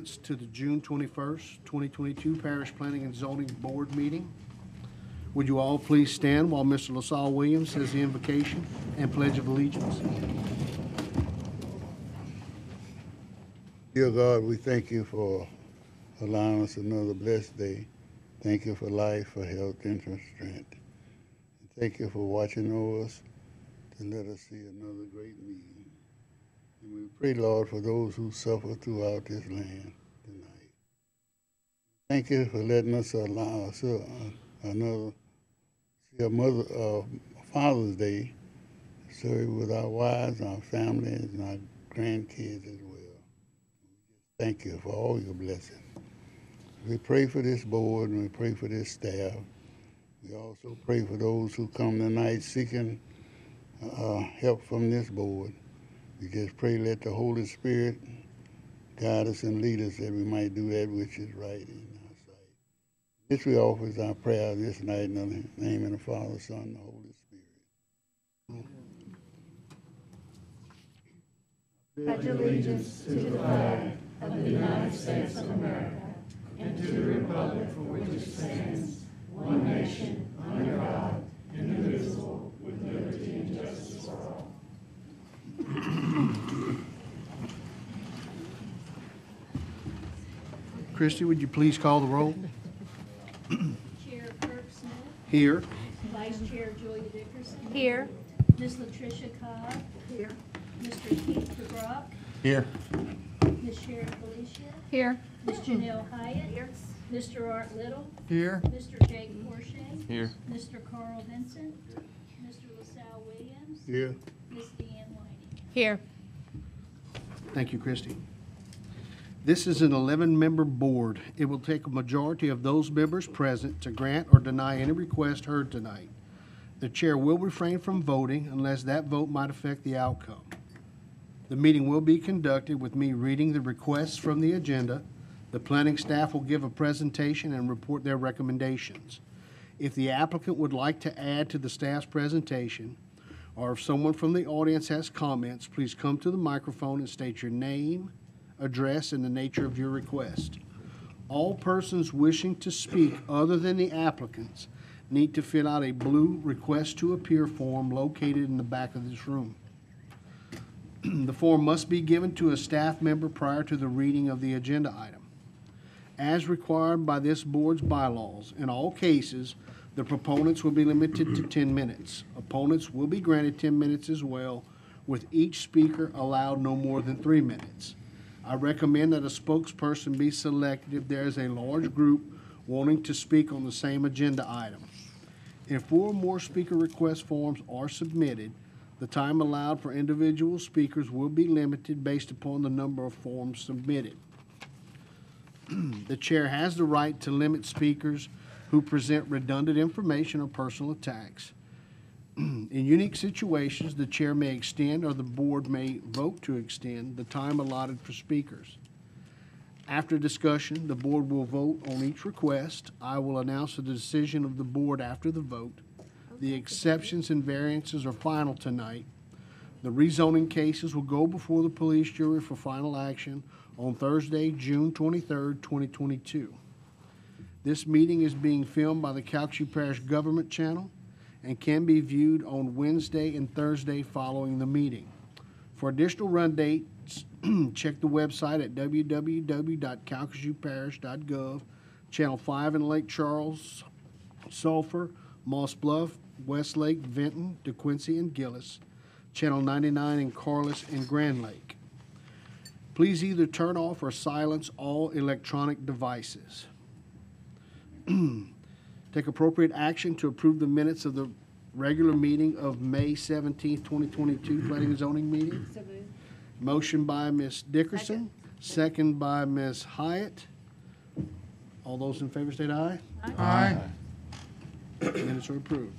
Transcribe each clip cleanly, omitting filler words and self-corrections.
variance to the June 21st, 2022 Parish Planning and Zoning Board meeting. Would you all please stand while Mr. LaSalle Williams says the invocation and Pledge of Allegiance? Dear God, we thank you for allowing us another blessed day. Thank you for life, for health, and for strength. And thank you for watching over us to let us see another great meeting. And we pray, Lord, for those who suffer throughout this land tonight. Thank you for letting us allow us another Father's Day, serve with our wives, our families, and our grandkids as well. Thank you for all your blessings. We pray for this board and we pray for this staff. We also pray for those who come tonight seeking help from this board. We just pray let the Holy Spirit guide us and lead us that we might do that which is right in our sight. This we offer as our prayer this night in the name of the Father, Son, and the Holy Spirit. Pledge allegiance to the flag of the United States of America and to the republic for which it stands, one nation, under God, indivisible, with liberty and justice for all. Christy, would you please call the roll? Chair Kirk Smith. Here. Vice Chair Julia Dickerson. Here. Ms. Latricia Cobb. Here. Mr. Keith DeBrock. Here. Ms. Sharon Felicia. Here. Ms. Janelle Hyatt. Here. Mr. Art Little. Here. Mr. Jake Porsche. Here. Mr. Carl Vincent. Mr. LaSalle Williams. Here. Ms. Deanne Whiting. Here. Thank you, Christy. This is an 11-member board. It will take a majority of those members present to grant or deny any request heard tonight. The chair will refrain from voting unless that vote might affect the outcome. The meeting will be conducted with me reading the requests from the agenda. The planning staff will give a presentation and report their recommendations. If the applicant would like to add to the staff's presentation, or if someone from the audience has comments, please come to the microphone and state your name, address, and the nature of your request. All persons wishing to speak other than the applicants need to fill out a blue request to appear form located in the back of this room. The form must be given to a staff member prior to the reading of the agenda item. As required by this board's bylaws, in all cases, the proponents will be limited to 10 minutes. Opponents will be granted 10 minutes as well, with each speaker allowed no more than 3 minutes. I recommend that a spokesperson be selected if there is a large group wanting to speak on the same agenda item. If 4 or more speaker request forms are submitted, the time allowed for individual speakers will be limited based upon the number of forms submitted. The chair has the right to limit speakers who present redundant information or personal attacks. In unique situations, the chair may extend or the board may vote to extend the time allotted for speakers. After discussion, the board will vote on each request. I will announce the decision of the board after the vote. The exceptions and variances are final tonight. The rezoning cases will go before the police jury for final action on Thursday, June 23rd, 2022. This meeting is being filmed by the Calcasieu Parish Government Channel and can be viewed on Wednesday and Thursday following the meeting. For additional run dates, check the website at www.calcasiewparish.gov, Channel 5 in Lake Charles, Sulphur, Moss Bluff, Westlake, Vinton, DeQuincy, and Gillis, Channel 99 in Coreless and Grand Lake. Please either turn off or silence all electronic devices. Take appropriate action to approve the minutes of the regular meeting of May 17th, 2022 Planning and Zoning meeting. So moved. Motion by Ms. Dickerson, second by Ms. Hyatt. All those in favor state aye. Aye. Minutes are approved.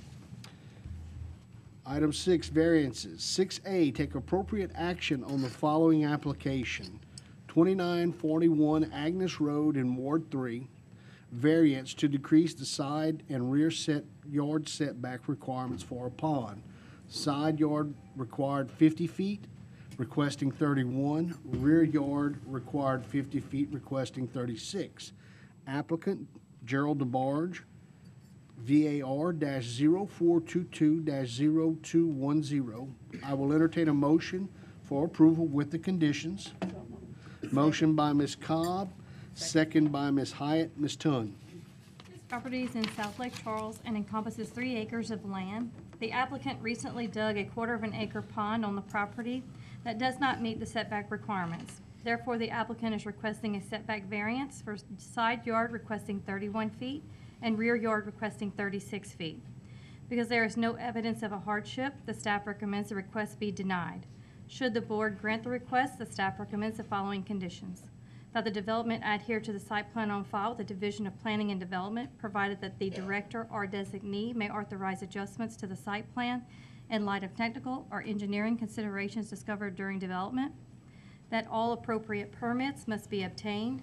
Item 6, variances. 6A, take appropriate action on the following application. 2941 Agnes Road in Ward 3, variance to decrease the side and rear yard setback requirements for a pond. Side yard required 50 feet, requesting 31. Rear yard required 50 feet, requesting 36. Applicant Gerald DeBarge, VAR-0422-0210. I will entertain a motion for approval with the conditions. Motion by Ms. Cobb, second by Ms. Hyatt. Ms. Tunn. This property is in South Lake Charles and encompasses 3 acres of land. The applicant recently dug a 1/4 acre pond on the property that does not meet the setback requirements. Therefore, the applicant is requesting a setback variance for side yard requesting 31 feet and rear yard requesting 36 feet. Because there is no evidence of a hardship, the staff recommends the request be denied. Should the board grant the request, the staff recommends the following conditions: that the development adhere to the site plan on file with the Division of Planning and Development, provided that the director or designee may authorize adjustments to the site plan in light of technical or engineering considerations discovered during development, that all appropriate permits must be obtained,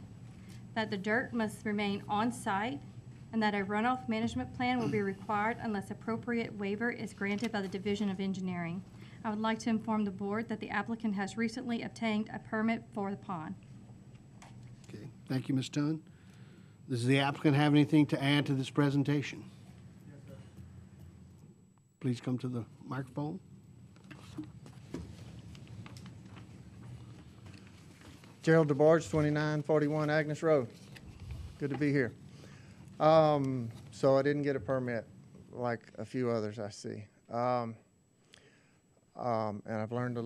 that the dirt must remain on site, and that a runoff management plan will be required unless appropriate waiver is granted by the Division of Engineering. I would like to inform the board that the applicant has recently obtained a permit for the pond. Okay, thank you, Ms. Tunn. Does the applicant have anything to add to this presentation? Please come to the microphone. Gerald DeBarge, 2941 Agnes Road. Good to be here. So I didn't get a permit like a few others I see. And I've learned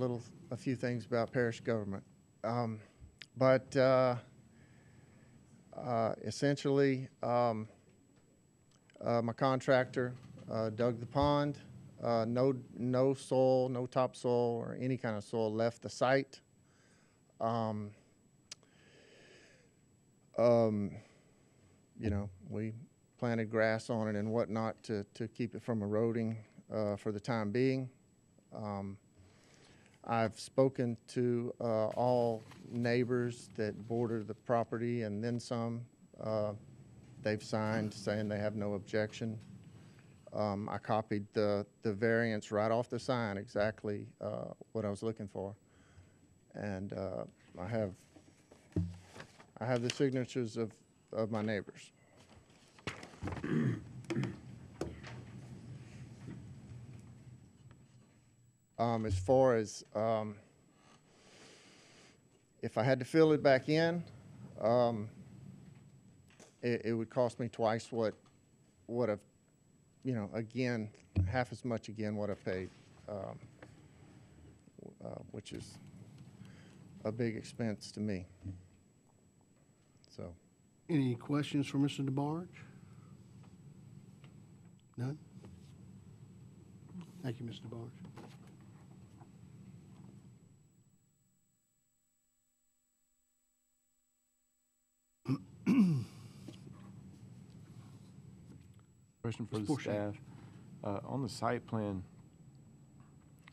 a few things about parish government. Essentially, my contractor dug the pond. No soil, no topsoil or any kind of soil left the site. You know, we planted grass on it and whatnot to keep it from eroding for the time being. I've spoken to all neighbors that border the property and then some. They've signed saying they have no objection. I copied the variance right off the sign, exactly what I was looking for. And I have the signatures of my neighbors. As far as if I had to fill it back in, it would cost me twice what I've, you know, again, half as much again what I've paid, which is a big expense to me. So. Any questions for Mr. DeBarge? None? Thank you, Mr. DeBarge. Question for Ms. the Borchett. staff. On the site plan,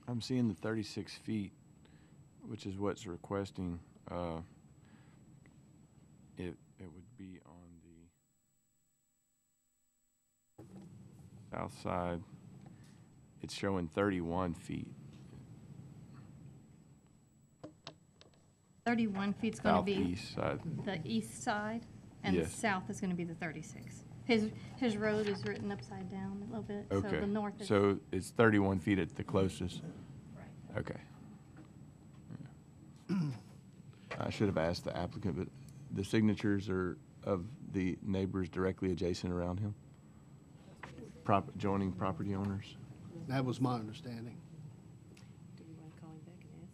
I'm seeing the 36 feet, which is what's requesting. It would be on the south side. It's showing 31 feet. 31 feet's going to be Southeast side. the east side, and the Yes. south is going to be the 36. His road is written upside down a little bit, so Okay. the north is. So it's 31 feet at the closest? Right. Okay. I should have asked the applicant, but the signatures are of the neighbors directly adjacent around him? Joining property owners? That was my understanding. Do we want to call him back and ask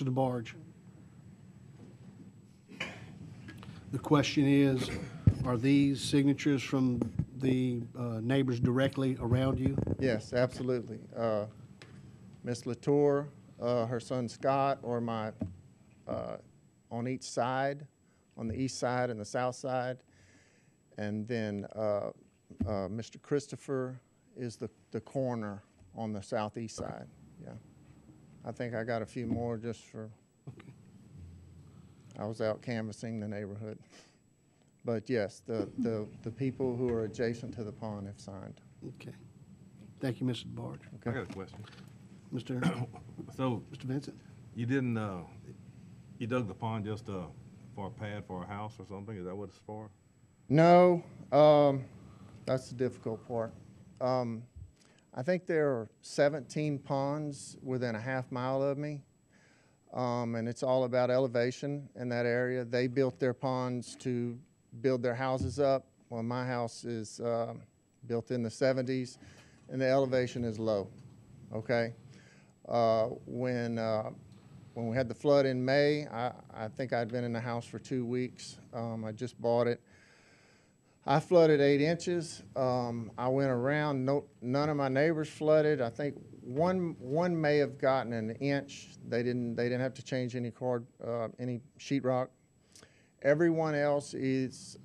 him? Mr. DeBarge. The question is, are these signatures from the neighbors directly around you? Yes, absolutely. Miss Latour, her son Scott, or my, on each side, on the east side and the south side. And then Mr. Christopher is the coroner on the southeast side, yeah. I think I got a few more just for, Okay. I was out canvassing the neighborhood. But yes, the people who are adjacent to the pond have signed. Okay. Thank you, Mr. DeBarge. I got a question. Mr. So, Mr. Vincent? You didn't, you dug the pond just for a pad for a house or something? Is that what it's for? No, that's the difficult part. I think there are 17 ponds within a half-mile of me, and it's all about elevation in that area. They built their ponds to build their houses up. Well, my house is built in the 70s, and the elevation is low, okay? When we had the flood in May, I think I'd been in the house for 2 weeks. I just bought it. I flooded 8 inches. I went around. None of my neighbors flooded. I think one may have gotten an inch. They didn't have to change any sheetrock. Everyone else is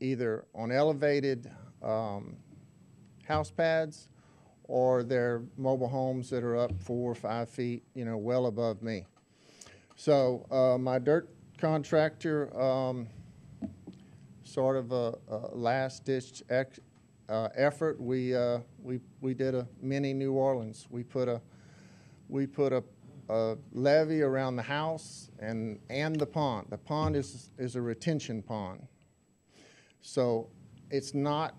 either on elevated house pads, or they're mobile homes that are up 4 or 5 feet, you know, well above me. So my dirt contractor, sort of a last-ditch effort, we did a mini New Orleans. We put a levee around the house and the pond. The pond is a retention pond. So it's not,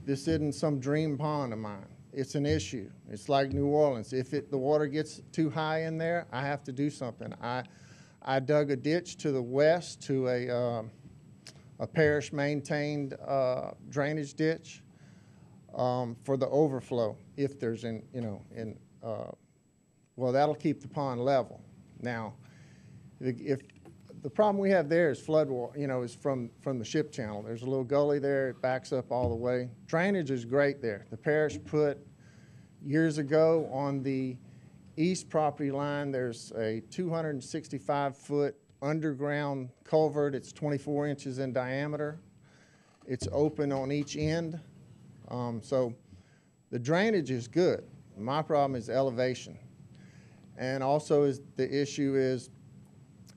this isn't some dream pond of mine. It's an issue. It's like New Orleans. If the water gets too high in there, I have to do something. I dug a ditch to the west to a parish-maintained drainage ditch for the overflow. If there's well, that'll keep the pond level. Now, if the problem we have there is flood water, is from the ship channel. There's a little gully there. It backs up all the way. Drainage is great there. The parish put, years ago, on the east property line, there's a 265-foot underground culvert. It's 24 inches in diameter. It's open on each end. So the drainage is good. My problem is elevation. And also the issue is,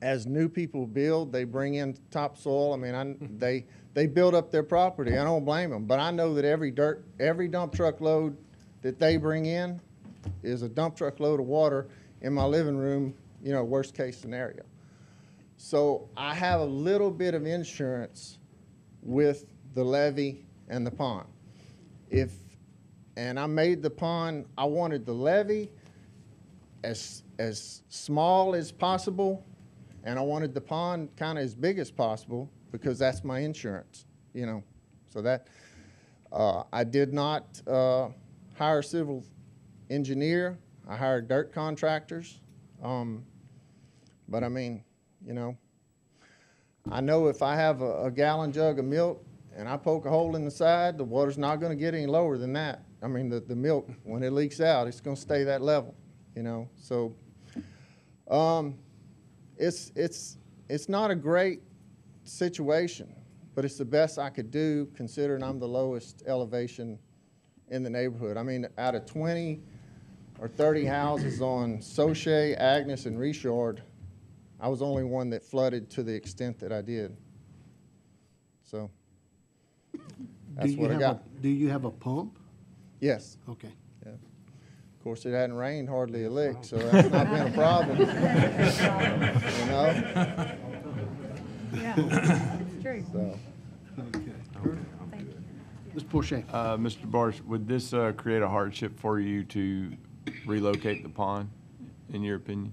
as new people build, they bring in topsoil. I mean, they build up their property. I don't blame them. But I know that every dump truck load that they bring in is a dump truck load of water in my living room, worst case scenario. So I have a little bit of insurance with the levee and the pond. And I made the pond, I wanted the levee as small as possible, and I wanted the pond kind of as big as possible because that's my insurance, So that, I did not hire a civil engineer. I hired dirt contractors. But I mean, I know if I have a gallon jug of milk and I poke a hole in the side, the water's not going to get any lower than that. I mean, the milk, when it leaks out, it's going to stay that level, So it's not a great situation, but it's the best I could do considering I'm the lowest elevation in the neighborhood. I mean, out of 20 or 30 houses on Sauché, Agnes, and Richard, I was the only one that flooded to the extent that I did. So that's what I got. Do you have a pump? Yes. Okay. Yeah. Of course, it hadn't rained hardly a lick, so that's not been a problem. Yeah, it's true. So. Thank you. Ms. Porcher. Mr. Barsh, would this create a hardship for you to relocate the pond, in your opinion?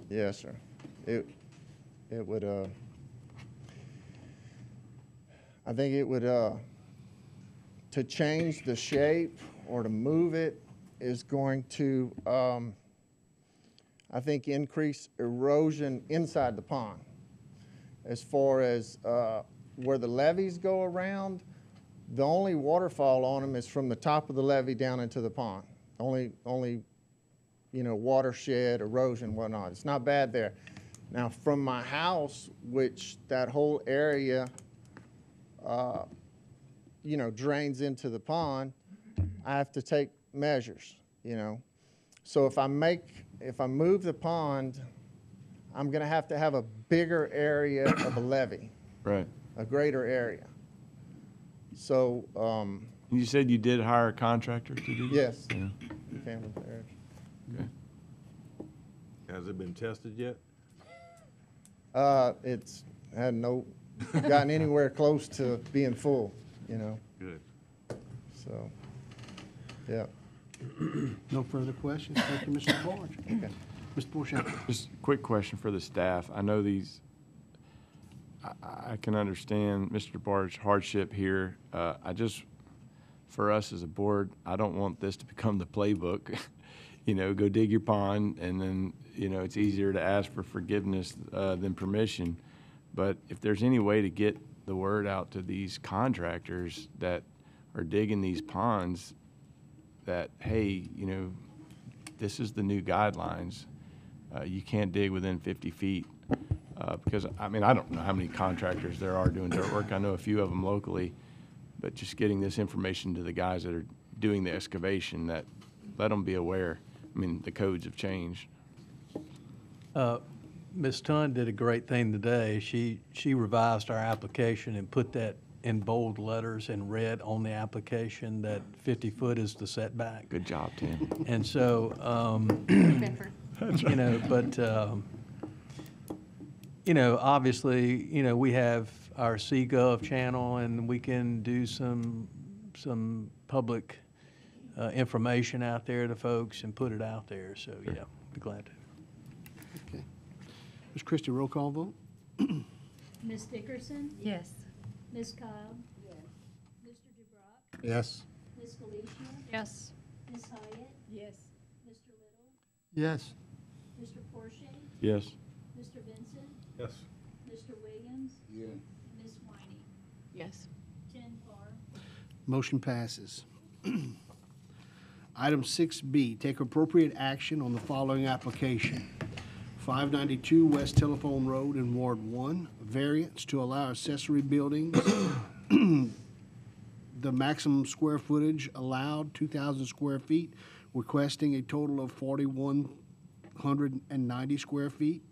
Yes, sir. It would, I think it would, to change the shape or to move it is going to, I think, increase erosion inside the pond. As far as where the levees go around, the only waterfall on them is from the top of the levee down into the pond. Only watershed, erosion, whatnot. It's not bad there. Now, from my house, which that whole area, drains into the pond, I have to take measures, So if I move the pond, I'm going to have a bigger area of a levee. Right. A greater area. So. You said you did hire a contractor to do this? Yes. Yeah. Family Parish. Okay. Has it been tested yet? It's hadn't gotten anywhere close to being full, you know, Good. so, yeah. No further questions. Thank you, Mr. Barge. Okay. Mr. Borchett. Just a quick question for the staff. I know these, I can understand Mr. Bart's hardship here. For us as a board, I don't want this to become the playbook. You know, go dig your pond, and then, you know, it's easier to ask for forgiveness than permission. But if there's any way to get the word out to these contractors that are digging these ponds, that, hey, you know, this is the new guidelines. You can't dig within 50 feet. Because, I mean, I don't know how many contractors there are doing dirt work. I know a few of them locally. But just getting this information to the guys that are doing the excavation, that let them be aware. I mean, the codes have changed. Ms. Tunn did a great thing today. She revised our application and put that in bold letters and red on the application that 50 foot is the setback. Good job, Tim. And so, you know, but, you know, obviously, you know, we have our CGov channel, and we can do some public information out there to folks and put it out there. So, yeah, be glad to. Okay. Ms. Christie, roll call vote? Ms. Dickerson? Yes. Ms. Cobb? Yes. Mr. DeBrock? Yes. Ms. Felicia? Yes. Ms. Hyatt? Yes. Mr. Little? Yes. Mr. Porsche? Yes. Mr. Vincent? Yes. Mr. Williams? Yeah. Ms. Whining? Yes. 10 for. Motion passes. Item 6B, take appropriate action on the following application. 592 West Telephone Road in Ward 1, variance to allow accessory buildings. The maximum square footage allowed, 2,000 square feet, requesting a total of 4,190 square feet.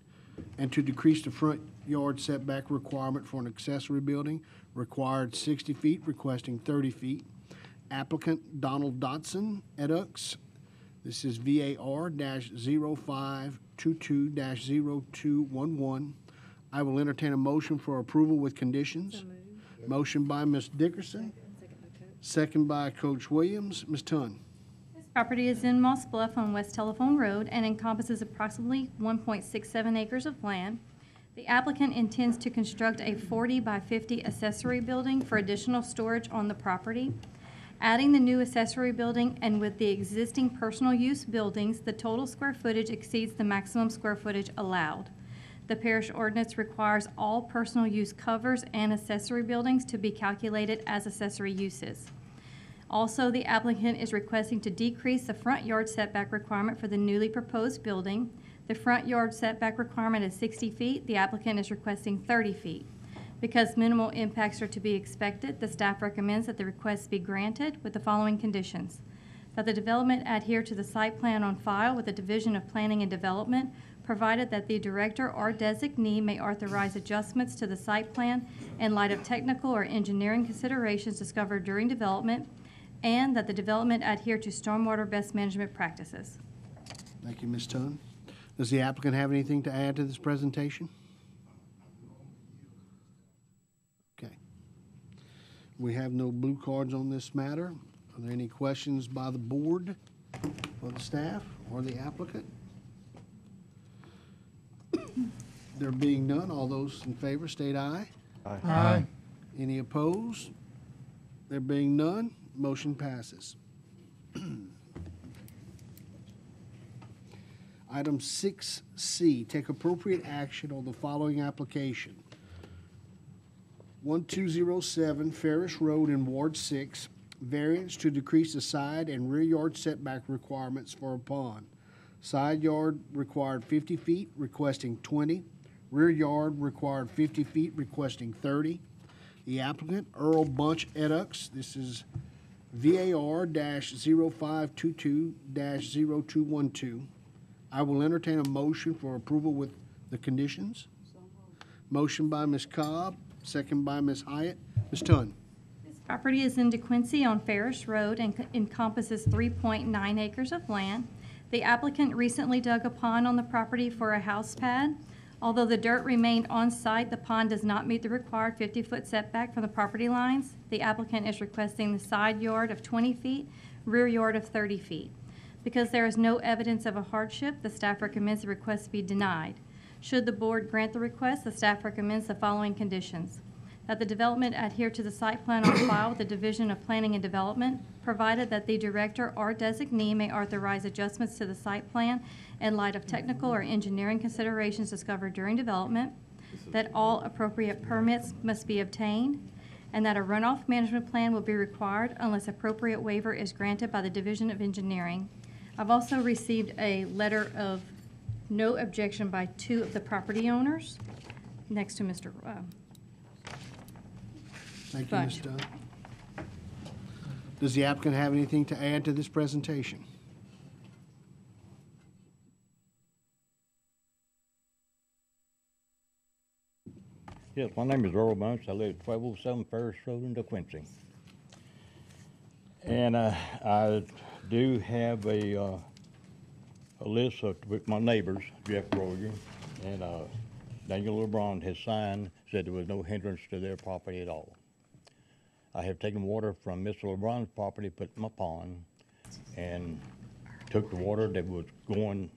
And to decrease the front yard setback requirement for an accessory building, required 60 feet, requesting 30 feet. Applicant Donald Dotson, Edux. This is VAR-0522-0211. I will entertain a motion for approval with conditions. Motion by Ms. Dickerson, second by Coach Williams. Ms. Tunn. This property is in Moss Bluff on West Telephone Road and encompasses approximately 1.67 acres of land. The applicant intends to construct a 40 by 50 accessory building for additional storage on the property. Adding the new accessory building and with the existing personal use buildings, the total square footage exceeds the maximum square footage allowed. The parish ordinance requires all personal use covers and accessory buildings to be calculated as accessory uses. Also, the applicant is requesting to decrease the front yard setback requirement for the newly proposed building. The front yard setback requirement is 60 feet. The applicant is requesting 30 feet. Because minimal impacts are to be expected, the staff recommends that the request be granted with the following conditions: that the development adhere to the site plan on file with the Division of Planning and Development, provided that the director or designee may authorize adjustments to the site plan in light of technical or engineering considerations discovered during development, and that the development adhere to stormwater best management practices. Thank you, Ms. Tunn. Does the applicant have anything to add to this presentation? Okay. We have no blue cards on this matter. Are there any questions by the board or the staff or the applicant? There being none, all those in favor state aye. Aye. Any opposed? There being none, motion passes. Item 6C, take appropriate action on the following application. 1207 Ferris Road in Ward 6, variance to decrease the side and rear yard setback requirements for a pond. Side yard required 50 feet, requesting 20. Rear yard required 50 feet, requesting 30. The applicant, Earl Bunch Edux, this is VAR-0522-0212. I will entertain a motion for approval with the conditions. Motion by Ms. Cobb, second by Ms. Hyatt. Ms. Tunn. This property is in DeQuincy on Ferris Road and encompasses 3.9 acres of land. The applicant recently dug a pond on the property for a house pad. Although the dirt remained on site, the pond does not meet the required 50-foot setback from the property lines. The applicant is requesting the side yard of 20 feet, rear yard of 30 feet. Because there is no evidence of a hardship, the staff recommends the request be denied. Should the board grant the request, the staff recommends the following conditions: that the development adhere to the site plan on file with the Division of Planning and Development, provided that the director or designee may authorize adjustments to the site plan in light of technical or engineering considerations discovered during development, that all appropriate permits must be obtained, and that a runoff management plan will be required unless appropriate waiver is granted by the Division of Engineering. I've also received a letter of no objection by 2 of the property owners, next to Mr. Thank you, Ms. Fudge. Dunn. Does the applicant have anything to add to this presentation? Yes, my name is Earl Bunch. I live at 1207 Ferris Road in DeQuincy. And I do have a list with my neighbors, Jeff Royer and Daniel LeBron has signed, said there was no hindrance to their property at all. I have taken water from Mr. LeBron's property, put in my pond, and took the water that was going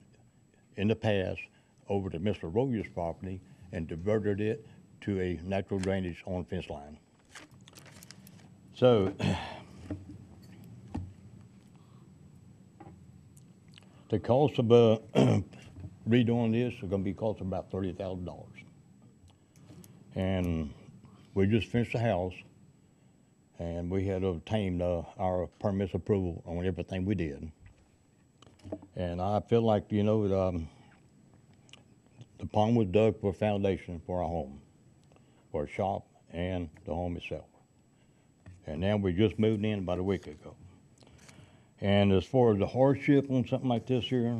in the past over to Mr. Royer's property and diverted it to a natural drainage on fence line. So, the cost of redoing this is gonna be costing about $30,000. And we just finished the house, and we had obtained our permits approval on everything we did. And I feel like, you know, the pond was dug for a foundation for our home, for a shop and the home itself. And now we just moved in about a week ago. And as far as the hardship on something like this here,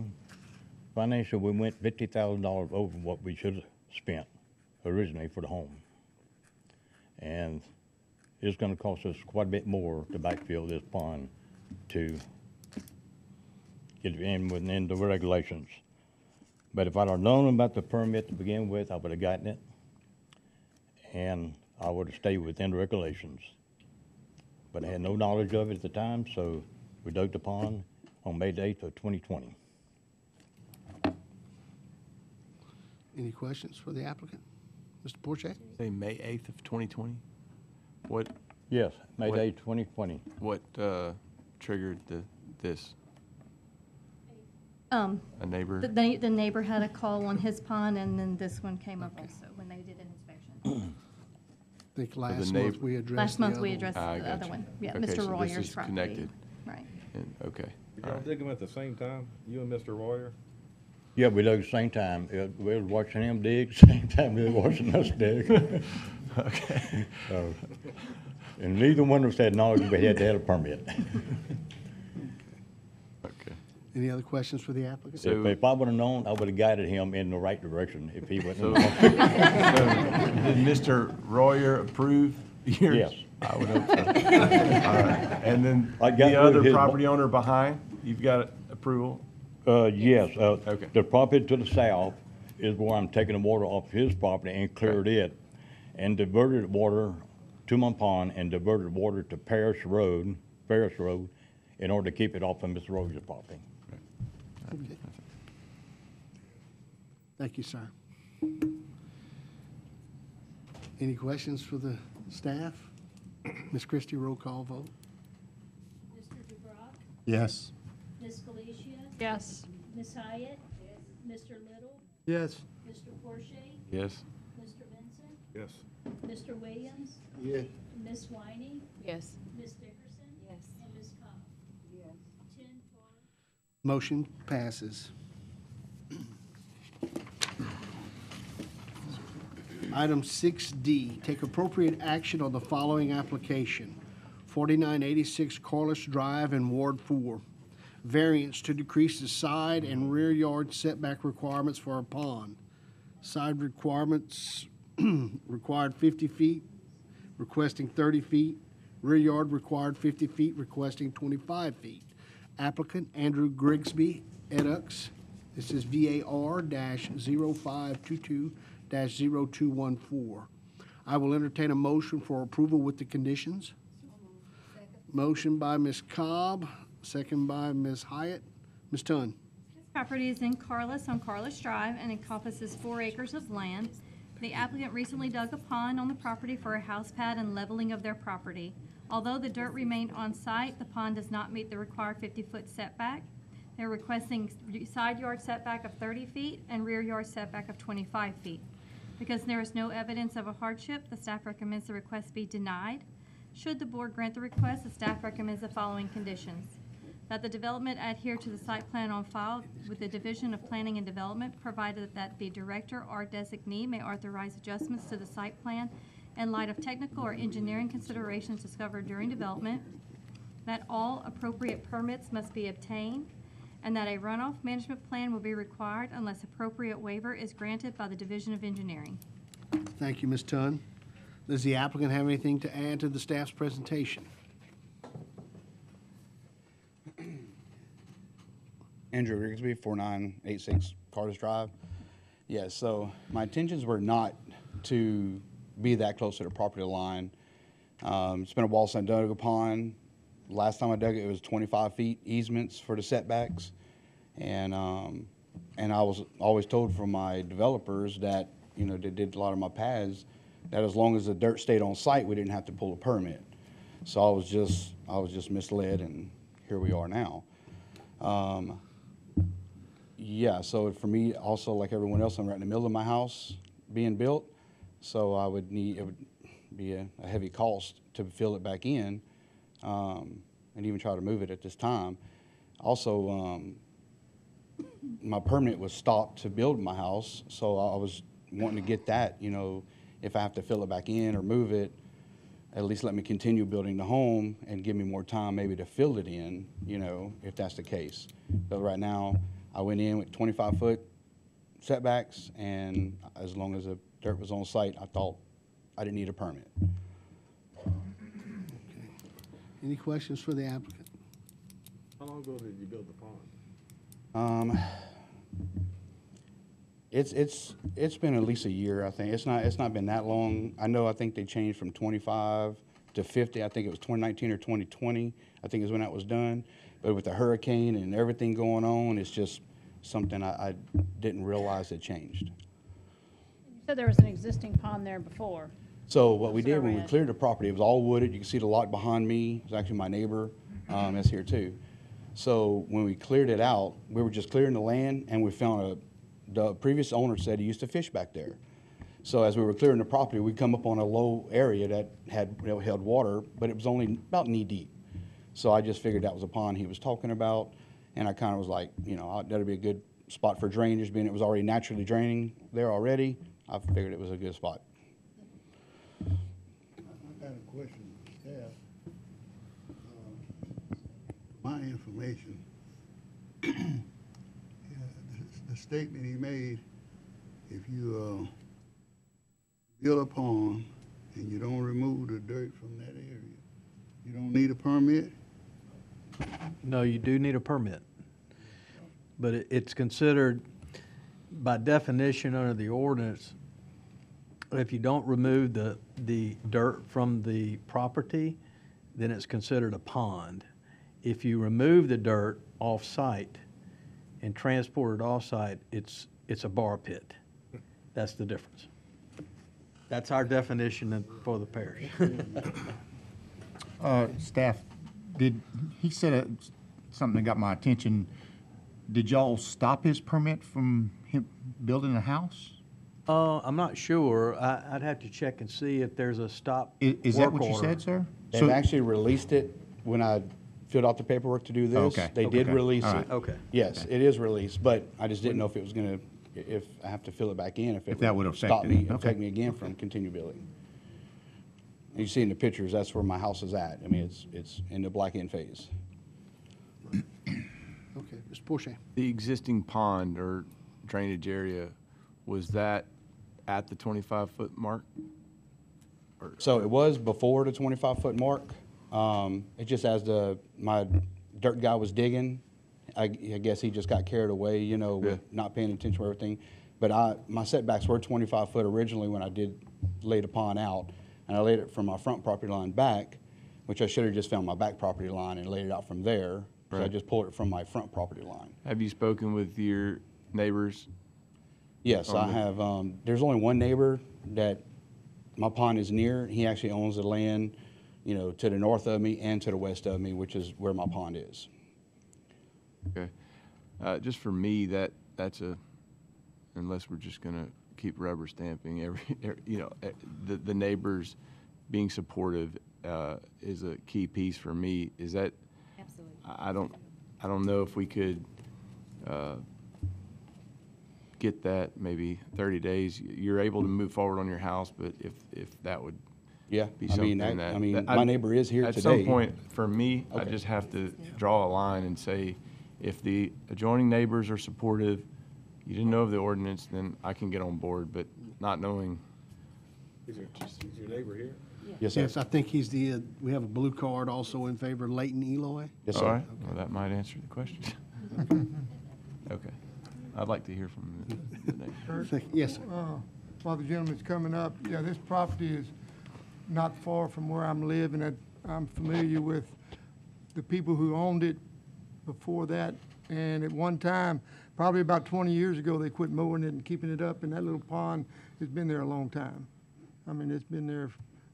financially, we went $50,000 over what we should have spent originally for the home. And it's gonna cost us quite a bit more to backfill this pond to get it in within the regulations. But if I'd have known about the permit to begin with, I would have gotten it, and I would have stayed within the regulations. But I had no knowledge of it at the time, so we dug the pond on May 8th of 2020. Any questions for the applicant? Mr. Porche? Say May 8th of 2020? What, Yes, May What- 8th, 2020. what triggered this? A neighbor? The neighbor had a call on his pond, and then this one came up also when they did an inspection. I think last neighbor- month we addressed Last the month, other we one. addressed I the got other you. one. Yeah, Okay, Mr. so this Royer's is property. connected. Right. Okay, Did all y'all right. dig them at the same time, you and Mr. Royer? Yeah, we dug at the same time. We were watching him dig, same time we were watching us dig. Okay. So, and neither one of us had knowledge we had to have a permit. Okay. Any other questions for the applicant? So- If I would have known, I would have guided him in the right direction if he So, wouldn't. so did Mr. Royer approve yours? Yes. I would hope so. All right. And then I got the rid of other his- property owner behind, you've got approval? Yes, Okay. the property to the south is where I'm taking the water off his property and cleared it and diverted water to my pond and diverted water to Ferris Road, in order to keep it off of Mr. Rose's property. Okay. Thank you, sir. Any questions for the staff? Ms. Christie, roll call vote. Mr. DeBrock, Yes. Ms. Felicia, Yes. Ms. Hyatt, Mr. Little, Yes. Mr. Porsche, Yes? Mr. Vincent, Yes. Mr. Williams, Yes. Ms. Winey, Yes. Ms. Dickerson, Yes. and Ms. Cobb. 10 for, Motion passes. Item 6D, take appropriate action on the following application. 4986 Coreless Drive in Ward 4. Variance to decrease the side and rear yard setback requirements for a pond. Side requirements required 50 feet, requesting 30 feet. Rear yard required 50 feet, requesting 25 feet. Applicant Andrew Grigsby, Edux. This is VAR-0522-0214. I will entertain a motion for approval with the conditions. Motion by Ms. Cobb, second by Ms. Hyatt. Ms. Tunn. This property is in Coreless on Coreless Drive and encompasses 4 acres of land. The applicant recently dug a pond on the property for a house pad and leveling of their property. Although the dirt remained on site, the pond does not meet the required 50-foot setback. They're requesting side yard setback of 30 feet and rear yard setback of 25 feet. Because there is no evidence of a hardship, the staff recommends the request be denied. Should the board grant the request, the staff recommends the following conditions: that the development adhere to the site plan on file with the Division of Planning and Development, provided that the director or designee may authorize adjustments to the site plan in light of technical or engineering considerations discovered during development, that all appropriate permits must be obtained, and that a runoff management plan will be required unless appropriate waiver is granted by the Division of Engineering. Thank you, Ms. Tunn. Does the applicant have anything to add to the staff's presentation? Andrew Rigsby, 4986 Carter's Drive. Yeah, so my intentions were not to be that close to the property line. It's been a while since I dug a pond. Last time I dug it, it was 25 feet easements for the setbacks. And I was always told from my developers that, you know, they did a lot of my pads, that as long as the dirt stayed on site, we didn't have to pull a permit. So I was just misled, and here we are now. Yeah, so for me, also like everyone else, I'm right in the middle of my house being built, so it would be a heavy cost to fill it back in, and even try to move it at this time. Also, my permit was stopped to build my house, so I was wanting to get that, you know, if I have to fill it back in or move it, at least let me continue building the home and give me more time maybe to fill it in, you know, if that's the case. But right now, I went in with 25-foot setbacks, and as long as the dirt was on site, I thought I didn't need a permit. Any questions for the applicant? How long ago did you build the pond? It's been at least a year, I think. It's not been that long. I think they changed from 25 to 50. I think it was 2019 or 2020, I think is when that was done. But with the hurricane and everything going on, it's just something I didn't realize had changed. You said there was an existing pond there before. So what we That's what I did when we read. cleared the property, it was all wooded. You can see the lot behind me. It's actually my neighbor that's here too. So when we cleared it out, we were just clearing the land, and we found the previous owner said he used to fish back there. So as we were clearing the property, we'd come up on a low area that held water, but it was only about knee deep. So I just figured that was a pond he was talking about, and I kind of was like, you know, that'd be a good spot for drainage, being it was already naturally draining there already. I figured it was a good spot. I got a question for staff. My information, the statement he made, if you build a pond and you don't remove the dirt from that area, you don't need a permit? No, you do need a permit. But it's considered, by definition under the ordinance, if you don't remove the dirt from the property, then it's considered a pond. If you remove the dirt off-site and transport it off-site, it's a bar pit. That's the difference. That's our definition for the parish. Staff, he said something that got my attention. Did y'all stop his permit from him building a house? I'm not sure. I'd have to check and see if there's a stop Is that what you said, sir? They've actually released it when I filled out the paperwork to do this. Okay. They did Okay. release All it. right. Okay. Yes, it is released, but I just didn't know if it was gonna, if I have to fill it back in, if that would stop affect me, it. Okay. affect me again from continue building. And you see in the pictures, that's where my house is at. I mean, it's in the black end phase. Okay, Mr. Porsche. The existing pond or drainage area, was that at the 25-foot mark? So it was before the 25-foot mark. It just as my dirt guy was digging. I guess he just got carried away, you know, with not paying attention to everything. But my setbacks were 25 foot originally when I did lay the pond out, and I laid it from my front property line back, which I should have just found my back property line and laid it out from there. So I just pulled it from my front property line. Have you spoken with your neighbors? Yes, I have. There's only one neighbor that my pond is near. He actually owns the land, you know, to the north of me and to the west of me, which is where my pond is. Okay. Just for me, that's unless we're just gonna keep rubber stamping every you know, the neighbors being supportive is a key piece for me. Is that? Absolutely. I don't know if we could get that maybe 30 days. You're able to move forward on your house, but if that would be something my neighbor is here at today. some point, for me, I just have to draw a line and say, if the adjoining neighbors are supportive, you didn't know of the ordinance, then I can get on board, but not knowing. Is your neighbor here? Yes, sir. Yes, I think he's we have a blue card also in favor of Leighton Eloy. Yes, All sir. right, well, that might answer the question. Okay. I'd like to hear from the neighbor. Yes, sir. While the gentleman's coming up, yeah, this property is not far from where I'm living. I'm familiar with the people who owned it before that. And at one time, probably about 20 years ago, they quit mowing it and keeping it up. And that little pond has been there a long time. I mean, it's been there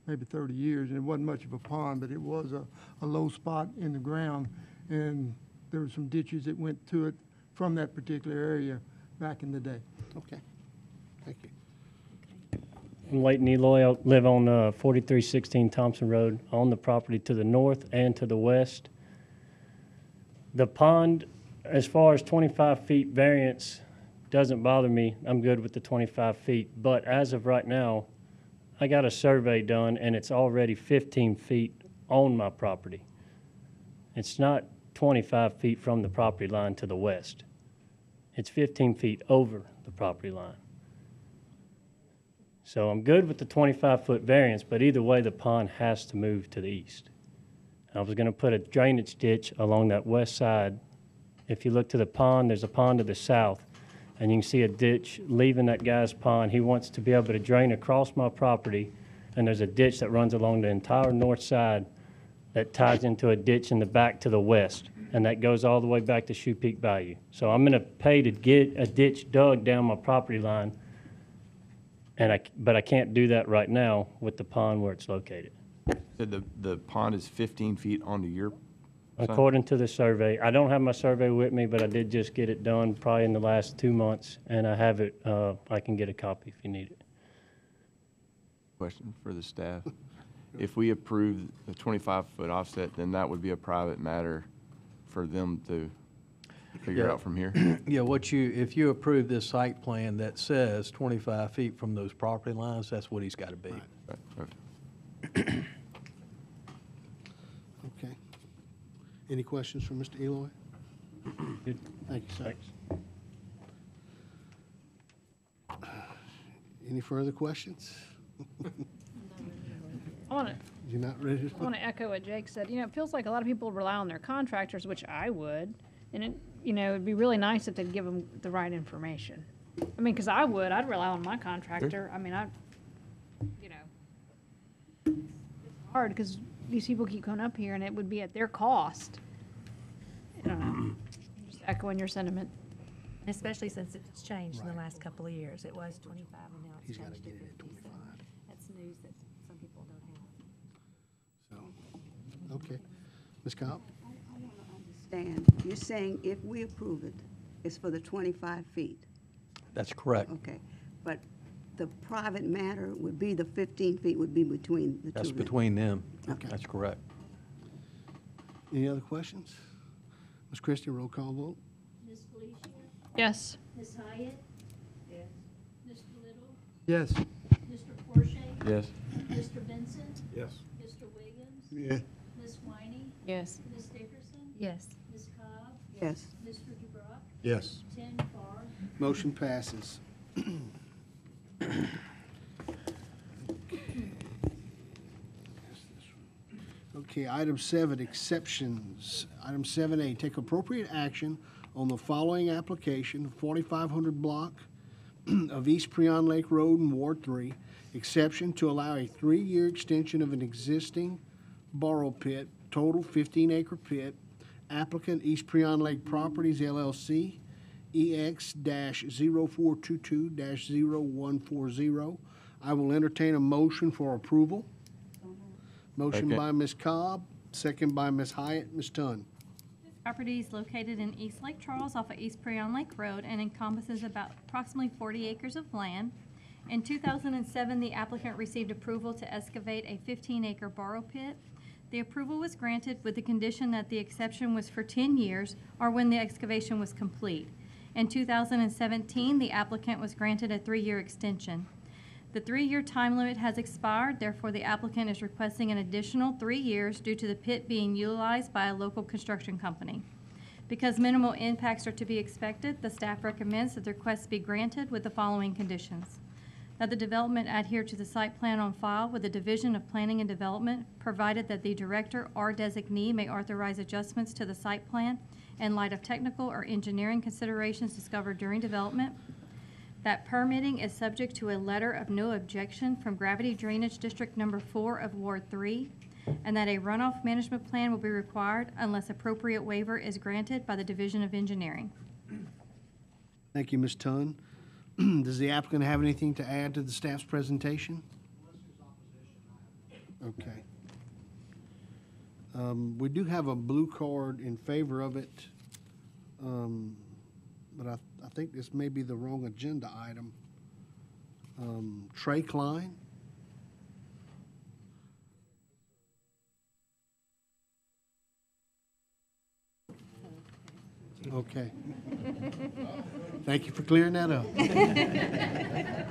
maybe 30 years, and it wasn't much of a pond, but it was a low spot in the ground. And there were some ditches that went to it from that particular area back in the day. Okay, thank you. I'm Leighton Eloy. I live on 4316 Thompson Road, on the property to the north and to the west. The pond, as far as 25 feet variance, doesn't bother me. I'm good with the 25 feet. But as of right now, I got a survey done, and it's already 15 feet on my property. It's not 25 feet from the property line to the west. It's 15 feet over the property line. So I'm good with the 25-foot variance, but either way, the pond has to move to the east. I was going to put a drainage ditch along that west side. If you look to the pond, there's a pond to the south, and you can see a ditch leaving that guy's pond. He wants to be able to drain across my property, and there's a ditch that runs along the entire north side that ties into a ditch in the back to the west, and that goes all the way back to Shoe Peak Bayou. So I'm going to pay to get a ditch dug down my property line, but I can't do that right now with the pond where it's located. So the pond is 15 feet onto your side? According to the survey. I don't have my survey with me, but I did just get it done probably in the last 2 months, and I have it, I can get a copy if you need it. Question for the staff. If we approve the 25-foot offset, then that would be a private matter for them to figure out from here? Yeah, if you approve this site plan that says 25 feet from those property lines, that's what he's got to be. Right. Okay. Any questions for Mr. Eloy? Good. Thank you, sir. Thanks. Any further questions? I want to You're not ready to? echo what Jake said. You know, it feels like a lot of people rely on their contractors, which I would. And it, you know, it'd be really nice if they'd give them the right information. I mean, because I'd rely on my contractor. I mean, you know, it's hard because these people keep coming up here and it would be at their cost. I don't know. Just echoing your sentiment. Especially since it's changed in the last couple of years. It was 25 and now it's He's gotta changed to get 50. it at 25. That's news that some people don't have. So, okay. Ms. Cobb? Understand, you're saying if we approve it, it's for the 25 feet, That's correct. okay? But the private matter would be the 15 feet would be between the two That's of them. between them. Okay. That's correct. Any other questions? Ms. Christie, roll call vote. Ms. Felicia? Yes. Ms. Hyatt? Yes. Mr. Little? Yes. Mr. Porsche? Yes. Mr. Vincent? Yes. Mr. Williams? Yeah. Ms. Whining? Yes. Ms. Dickerson? Yes. Ms. Cobb? Yes. Mr. DeBrock? Yes. 10 for. Motion passes. Okay, item 7, exceptions. Item 7A, take appropriate action on the following application, 4500 block of East Preon Lake Road in Ward 3, exception to allow a 3-year extension of an existing borrow pit, total 15-acre pit, applicant East Preon Lake Properties LLC, EX-0422-0140. I will entertain a motion for approval. Motion Second. by Ms. Cobb, second by Ms. Hyatt. Ms. Tunn. Property is located in East Lake Charles off of East Preon Lake Road and encompasses about approximately 40 acres of land. In 2007, the applicant received approval to excavate a 15-acre borrow pit. The approval was granted with the condition that the exception was for 10 years or when the excavation was complete. In 2017, the applicant was granted a 3-year extension. The 3-year time limit has expired, therefore the applicant is requesting an additional 3 years due to the pit being utilized by a local construction company. Because minimal impacts are to be expected, the staff recommends that the request be granted with the following conditions. That the development adhere to the site plan on file with the Division of Planning and Development, provided that the director or designee may authorize adjustments to the site plan in light of technical or engineering considerations discovered during development. That permitting is subject to a letter of no objection from Gravity Drainage District Number 4 of Ward 3, and that a runoff management plan will be required unless appropriate waiver is granted by the Division of Engineering. Thank you, Ms. Tunn. Does the applicant have anything to add to the staff's presentation? Okay. We do have a blue card in favor of it, but I think this may be the wrong agenda item. Trey Klein? Okay. Thank you for clearing that up. Okay.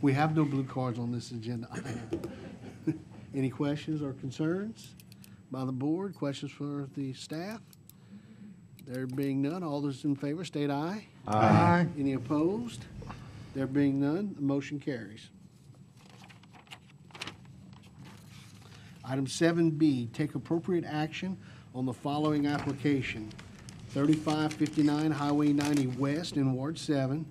We have no blue cards on this agenda item. Any questions or concerns by the board? Questions for the staff? There being none, all those in favor state aye. Aye. Any opposed? There being none, the motion carries. Item 7B, take appropriate action on the following application. 3559 Highway 90 West in Ward 7,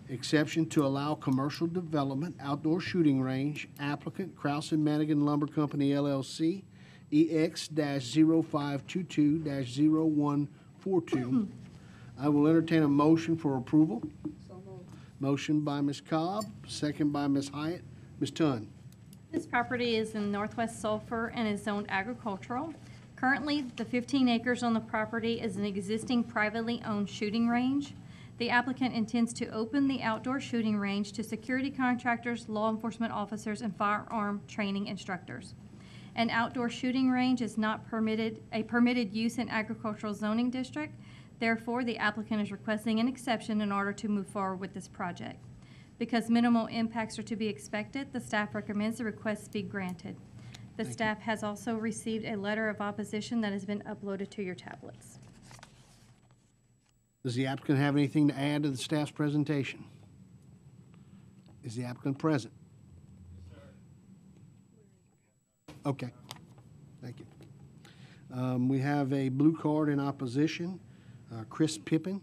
exception to allow commercial development, outdoor shooting range, applicant Krause and Mannequin Lumber Company LLC, EX-0522-0142. I will entertain a motion for approval. Motion by Ms. Cobb, second by Ms. Hyatt. Ms. Tunn. This property is in northwest Sulphur and is zoned agricultural. Currently, the 15 acres on the property is an existing privately owned shooting range. The applicant intends to open the outdoor shooting range to security contractors, law enforcement officers, and firearm training instructors. An outdoor shooting range is not a permitted use in agricultural zoning district. Therefore, the applicant is requesting an exception in order to move forward with this project. Because minimal impacts are to be expected, the staff recommends the request be granted. The staff has also received a letter of opposition that has been uploaded to your tablets. Does the applicant have anything to add to the staff's presentation? Is the applicant present? Okay, thank you. We have a blue card in opposition, Chris Pippin.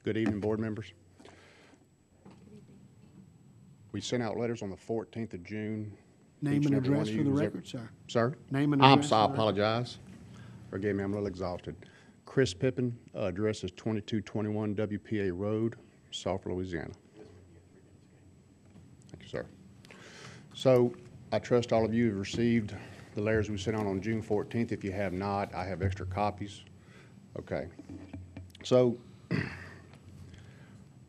Good evening, board members. We sent out letters on the 14th of June. Name Each and every one address of for you the was record, sir. Sir? Name and I'm address sorry, I for the record. apologize. Forgive me, I'm a little exhausted. Chris Pippin, address is 2221 WPA Road, Sulphur, Louisiana. Thank you, sir. So I trust all of you have received the letters we sent out on June 14th. If you have not, I have extra copies. Okay. So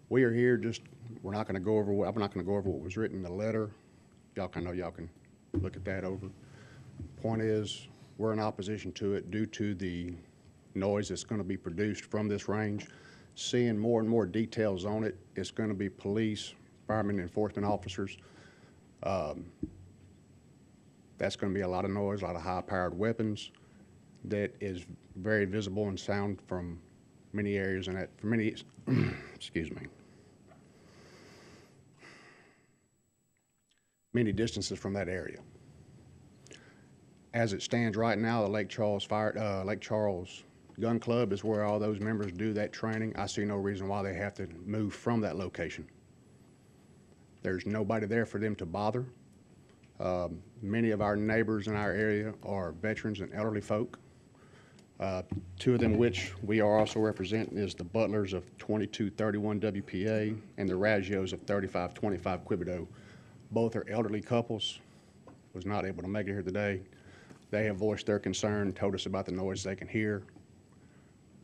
we are here just, we're not going to go over, I'm not going to go over what was written in the letter. Y'all can look at that over. Point is, we're in opposition to it due to the noise that's going to be produced from this range. Seeing more and more details on it, it's going to be police, firemen, enforcement officers. That's going to be a lot of noise, a lot of high-powered weapons. that is very visible and sound from many areas and for many, excuse me, many distances from that area. As it stands right now, the Lake Charles Gun Club is where all those members do that training. I see no reason why they have to move from that location. There's nobody there for them to bother. Many of our neighbors in our area are veterans and elderly folk. Two of them which we are also representing is the Butlers of 2231 WPA and the Raggios of 3525 Quibido. Both are elderly couples. Was not able to make it here today. They have voiced their concern, told us about the noise they can hear.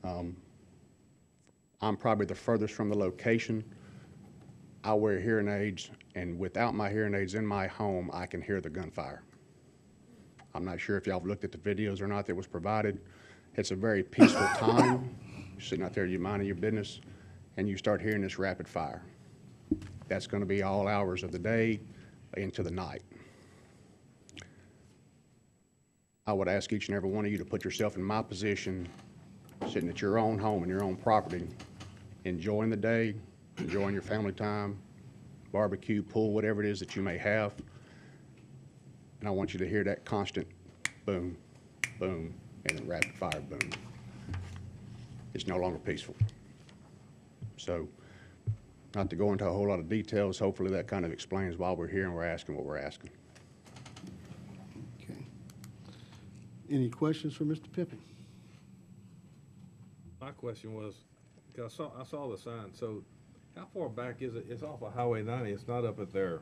I'm probably the furthest from the location. I wear hearing aids, and without my hearing aids in my home, I can hear the gunfire. I'm not sure if y'all have looked at the videos or not that was provided. It's a very peaceful time. You're sitting out there, you're minding your business, and you start hearing this rapid fire. That's going to be all hours of the day into the night. I would ask each and every one of you to put yourself in my position, sitting at your own home and your own property, enjoying the day, enjoying your family time, barbecue, pool, whatever it is that you may have. And I want you to hear that constant boom, boom, and then rapid fire boom. It's no longer peaceful. So, not to go into a whole lot of details, hopefully that kind of explains why we're here and we're asking what we're asking. Okay. Any questions for Mr. Pippin? My question was, 'cause I saw the sign, so how far back is it? It's off of Highway 90, it's not up at their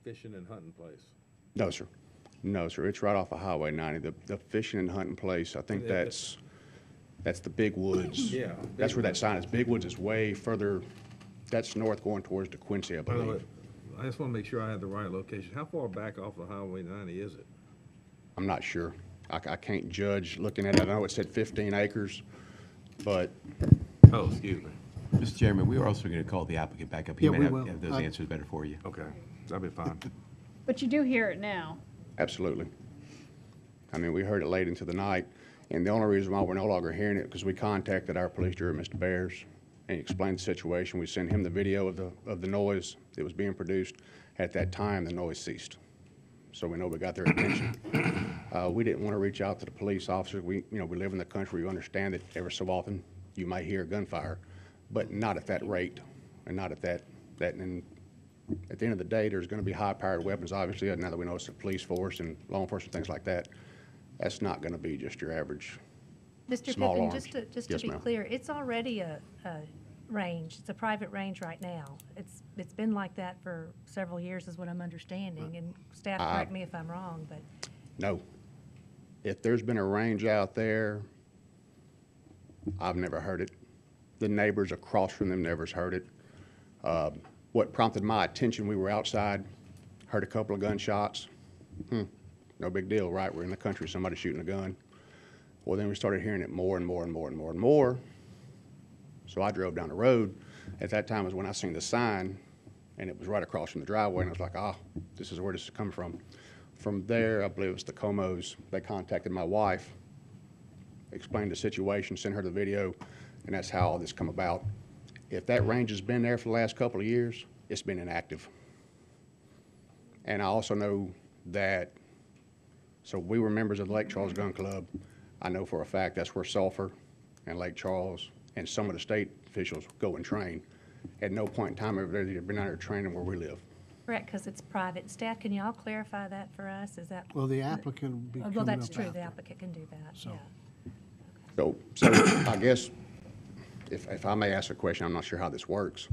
fishing and hunting place. No, sir. No, sir. It's right off of Highway 90. The fishing and hunting place, I think that's the Big Woods. Yeah. That's where that sign is. Big Woods is way further, that's north going towards DeQuincy, I By the way, believe. I just want to make sure I had the right location. How far back off of Highway 90 is it? I'm not sure. I can't judge looking at it. I know it said 15 acres, but. Oh, excuse me. Mr. Chairman, we are also going to call the applicant back up. He Yeah, may we have will. have those answers better for you. Okay, that'll be fine. But you do hear it now. Absolutely. I mean, we heard it late into the night, and the only reason why we're no longer hearing it because we contacted our police director, Mr. Bears, and he explained the situation. We sent him the video of the noise that was being produced. At that time, the noise ceased, so we know we got their attention. We didn't want to reach out to the police officers. We live in the country. We understand that every so often you might hear gunfire, but not at that rate, and not at that. And at the end of the day, there's going to be high-powered weapons, obviously, now that we know it's the police force and law enforcement, things like that. That's not going to be just your average Mr. small Pippin, arms. just to Yes, be ma'am. clear, it's already a range. It's a private range right now. It's been like that for several years is what I'm understanding, and staff, correct me if I'm wrong, but. No. If there's been a range out there, I've never heard it. The neighbors across from them never's heard it. What prompted my attention, we were outside, heard a couple of gunshots. No big deal, right? We're in the country, somebody shooting a gun. Well, then we started hearing it more and more and more and more and more. So I drove down the road. At that time was when I seen the sign, and it was right across from the driveway, and I was like, this is where this is coming from. From there, I believe it was the Comos, they contacted my wife, explained the situation, sent her the video, and that's how all this come about. If that range has been there for the last couple of years, it's been inactive. And I also know that, so we were members of the Lake Charles Gun Club. I know for a fact that's where Sulphur and Lake Charles and some of the state officials go and train. At no point in time have they been out there training where we live. Correct, because it's private. Staff, can y'all clarify that for us? Is that? Well, the applicant will be coming Well, that's up true. after. The applicant can do that, So. yeah. So I guess, if I may ask a question, I'm not sure how this works.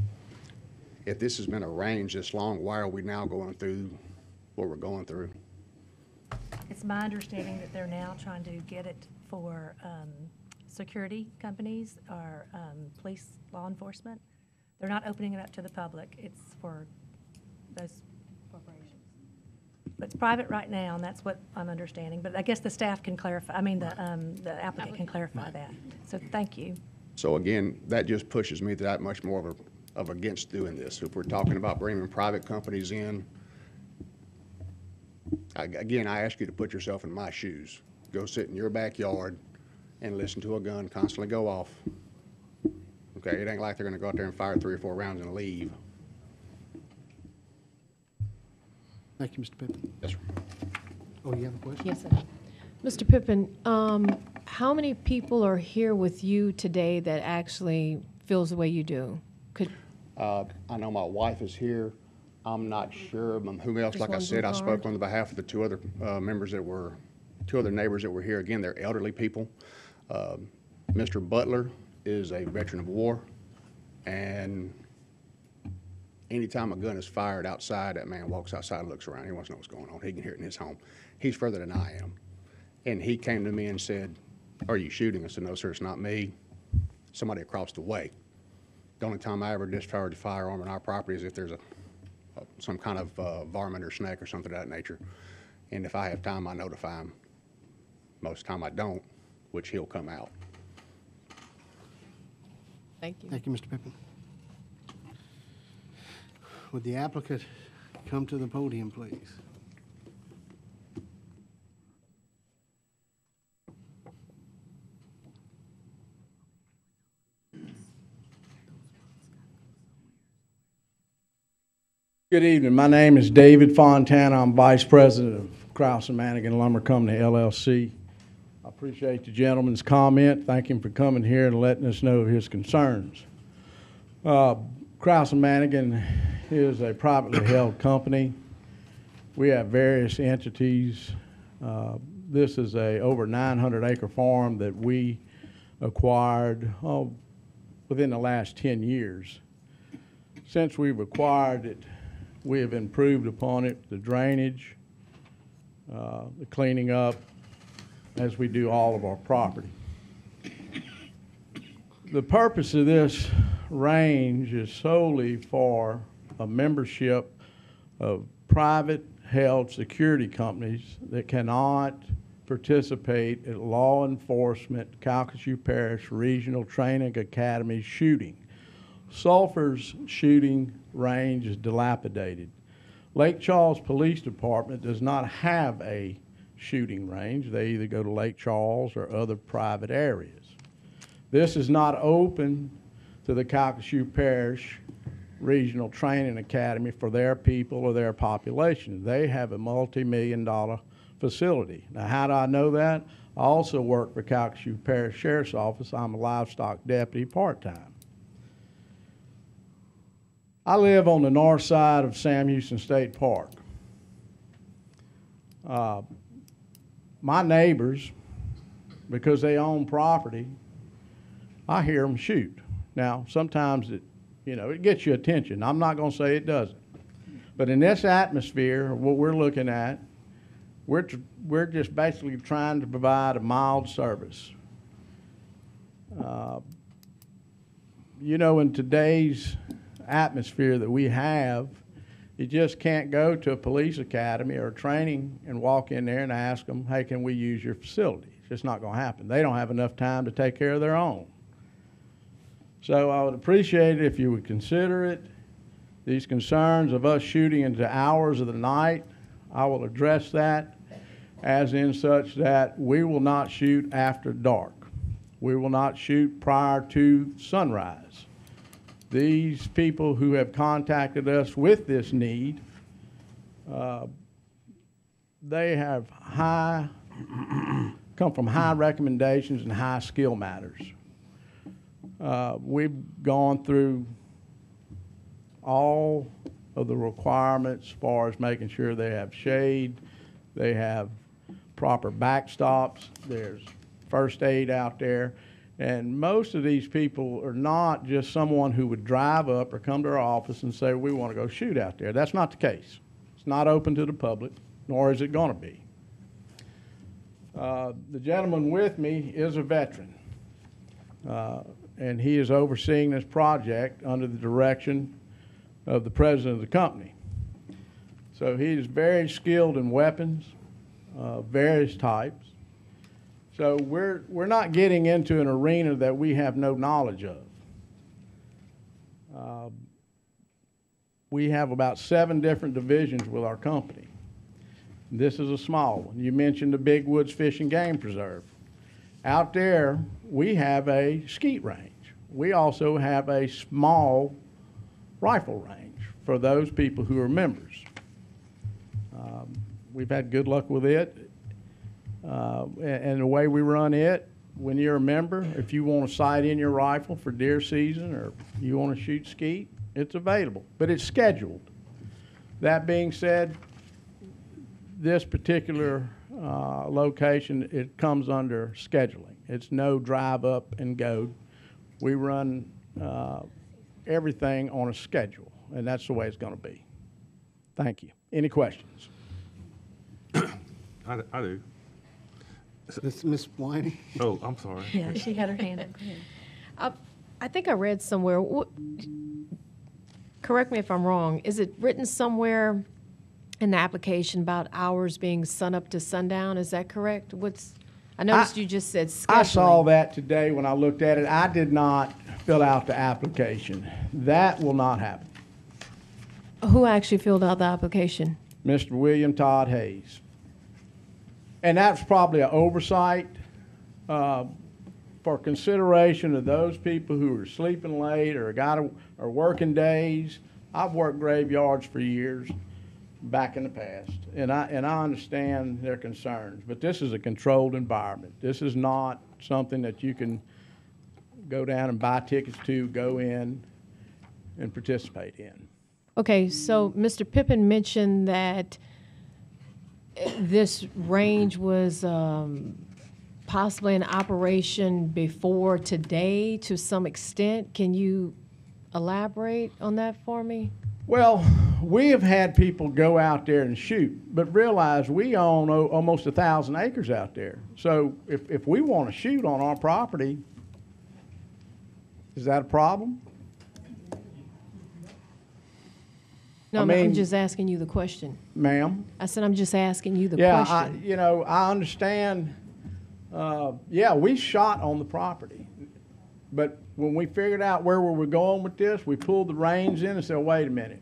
If this has been a range this long, why are we now going through what we're going through? It's my understanding that they're now trying to get it for security companies or police, law enforcement. They're not opening it up to the public. It's for those corporations. But it's private right now, and that's what I'm understanding. But I guess the staff can clarify, I mean, the applicant can clarify that. So thank you. So again, that just pushes me that much more of against doing this. If we're talking about bringing private companies in, again, I ask you to put yourself in my shoes. go sit in your backyard and listen to a gun constantly go off. Okay, it ain't like they're gonna go out there and fire 3 or 4 rounds and leave. Thank you, Mr. Pippin. Yes, sir. Oh, you have a question? Yes, sir. Mr. Pippin, how many people are here with you today that actually feels the way you do? I know my wife is here. I'm not sure who else. Just Like I one said, I blue spoke card? on the behalf of the two other two other neighbors that were here. Again, they're elderly people. Mr. Butler is a veteran of war, and anytime a gun is fired outside, that man walks outside and looks around. He wants to know what's going on. He can hear it in his home. He's further than I am. And he came to me and said, "Are you shooting?" I said, "No, sir, it's not me. Somebody across the way." The only time I ever discharge a firearm on our property is if there's some kind of varmint or snake or something of that nature. And if I have time, I notify him. Most of the time I don't, which he'll come out. Thank you. Thank you, Mr. Pippin. Would the applicant come to the podium, please? Good evening. My name is David Fontana. I'm Vice President of Krause and Mannequin Lumber Company, LLC. I appreciate the gentleman's comment. Thank him for coming here and letting us know his concerns. Krause and Mannequin is a privately held company. We have various entities. This is a over 900-acre farm that we acquired within the last 10 years. Since we've acquired it, we have improved upon it, the drainage, the cleaning up, as we do all of our property. The purpose of this range is solely for a membership of private held security companies that cannot participate in law enforcement Calcasieu Parish Regional Training Academy shooting. Sulphur's shooting range is dilapidated. Lake Charles Police Department does not have a shooting range. They either go to Lake Charles or other private areas. This is not open to the Calcasieu Parish Regional Training Academy for their people or their population. They have a multi-million-dollar facility. Now, how do I know that? I also work for Calcasieu Parish Sheriff's Office. I'm a livestock deputy part-time. I live on the north side of Sam Houston State Park. My neighbors, because they own property, I hear them shoot. Now, sometimes it gets your attention. I'm not going to say it doesn't. But in this atmosphere, what we're looking at, we're just basically trying to provide a mild service. In today's atmosphere that we have, you just can't go to a police academy or training and walk in there and ask them, hey, can we use your facility? It's just not going to happen. They don't have enough time to take care of their own. So I would appreciate it if you would consider it. These concerns of us shooting into hours of the night, I will address that as in such that we will not shoot after dark. We will not shoot prior to sunrise. These people who have contacted us with this need, they have come from high recommendations and high skill matters. We've gone through all of the requirements as far as making sure they have shade, they have proper backstops, there's first aid out there. And most of these people are not just someone who would drive up or come to our office and say, we want to go shoot out there. That's not the case. It's not open to the public, nor is it going to be. The gentleman with me is a veteran, and he is overseeing this project under the direction of the president of the company. So he is very skilled in weapons, various types. So we're not getting into an arena that we have no knowledge of. We have about 7 different divisions with our company. This is a small one. You mentioned the Big Woods Fish and Game Preserve. Out there, we have a skeet range. We also have a small rifle range for those people who are members. We've had good luck with it. And the way we run it, when you're a member, if you want to sight in your rifle for deer season or you want to shoot skeet, it's available, but it's scheduled. That being said, this particular location, it comes under scheduling. It's no drive up and go. We run everything on a schedule, and that's the way it's going to be. Thank you. Any questions? I do. Ms. Whiting? Oh, I'm sorry. Yeah, she had her hand up. Go ahead. I think I read somewhere, correct me if I'm wrong, is it written somewhere in the application about hours being sun up to sundown? Is that correct? I noticed you just said scheduling. I saw that today when I looked at it. I did not fill out the application. That will not happen. Who actually filled out the application? Mr. William Todd Hayes. And that's probably an oversight for consideration of those people who are sleeping late or are working days. I've worked graveyards for years back in the past, and I understand their concerns. But this is a controlled environment. This is not something that you can go down and buy tickets to, go in, and participate in. Okay, so Mr. Pippin mentioned that this range was possibly in operation before today to some extent. Can you elaborate on that for me? Well, we have had people go out there and shoot, but realize we own almost 1,000 acres out there. So if we want to shoot on our property, is that a problem? No, I mean, I'm just asking you the question. Ma'am? I said I'm just asking you the question. Yeah, I understand. We shot on the property. But when we figured out where we were going with this, we pulled the reins in and said, wait a minute.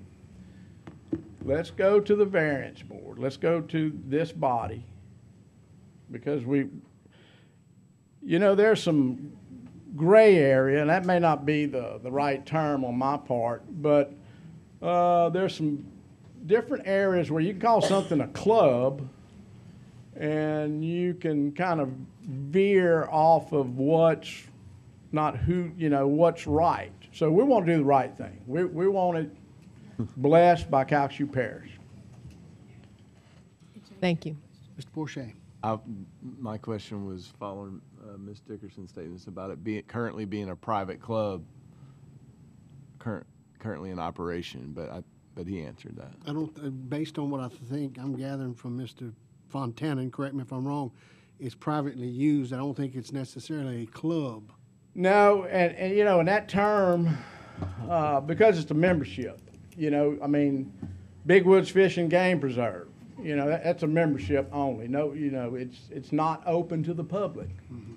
Let's go to the variance board. Let's go to this body. Because there's some gray area, and that may not be the right term on my part, but there's some different areas where you can call something a club, and you can kind of veer off of what's right. So we want to do the right thing. We want it blessed by Calcasieu Parish. Thank you. Mr. Bourget. My question was following Ms. Dickerson's statements about it currently being a private club, currently in operation, but he answered that. Based on what I think I'm gathering from Mr. Fontana, and correct me if I'm wrong, it's privately used. I don't think it's necessarily a club. No, and that term, because it's a membership, Big Woods Fish and Game Preserve, that's a membership only. No, it's not open to the public. Mm-hmm.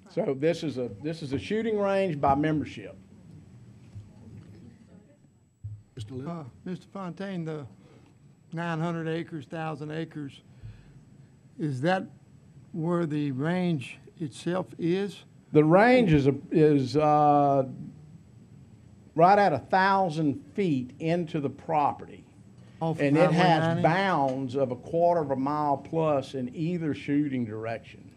So this is a shooting range by membership. Mr. Fontaine, the 900 acres, 1,000 acres, is that where the range itself is? The range is right at 1,000 feet into the property. And it has bounds of 1/4 mile plus in either shooting direction.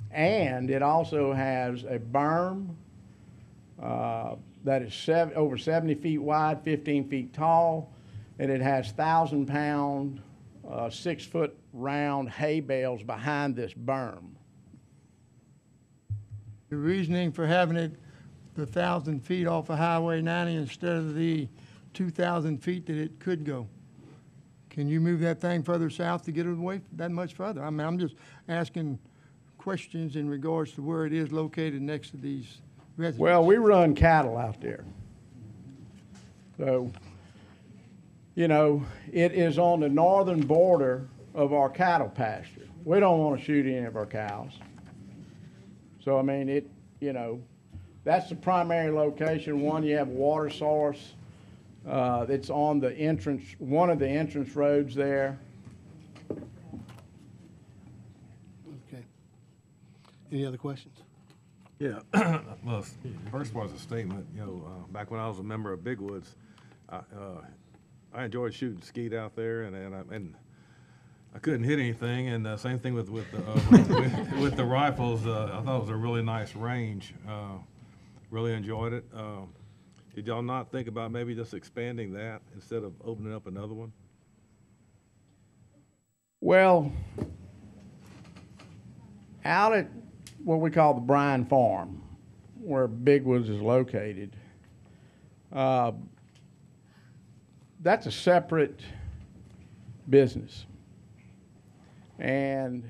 And it also has a berm that is over 70 feet wide, 15 feet tall, and it has 1,000-pound, 6-foot round hay bales behind this berm. The reasoning for having it the 1,000 feet off of Highway 90 instead of the 2,000 feet that it could go? Can you move that thing further south to get it away that much further? I mean, I'm just asking questions in regards to where it is located next to these residents. Well, we run cattle out there. So, it is on the northern border of our cattle pasture. We don't want to shoot any of our cows. So, that's the primary location. One, you have water source. It's on the entrance, one of the entrance roads there. Okay. Any other questions? Yeah, well, first was a statement, you know, back when I was a member of Big Woods, I enjoyed shooting skeet out there, and I couldn't hit anything, and same thing with with the rifles. I thought it was a really nice range. Really enjoyed it. Did y'all not think about maybe just expanding that instead of opening up another one? Well, out at what we call the Bryan Farm, where Big Woods is located, that's a separate business. And,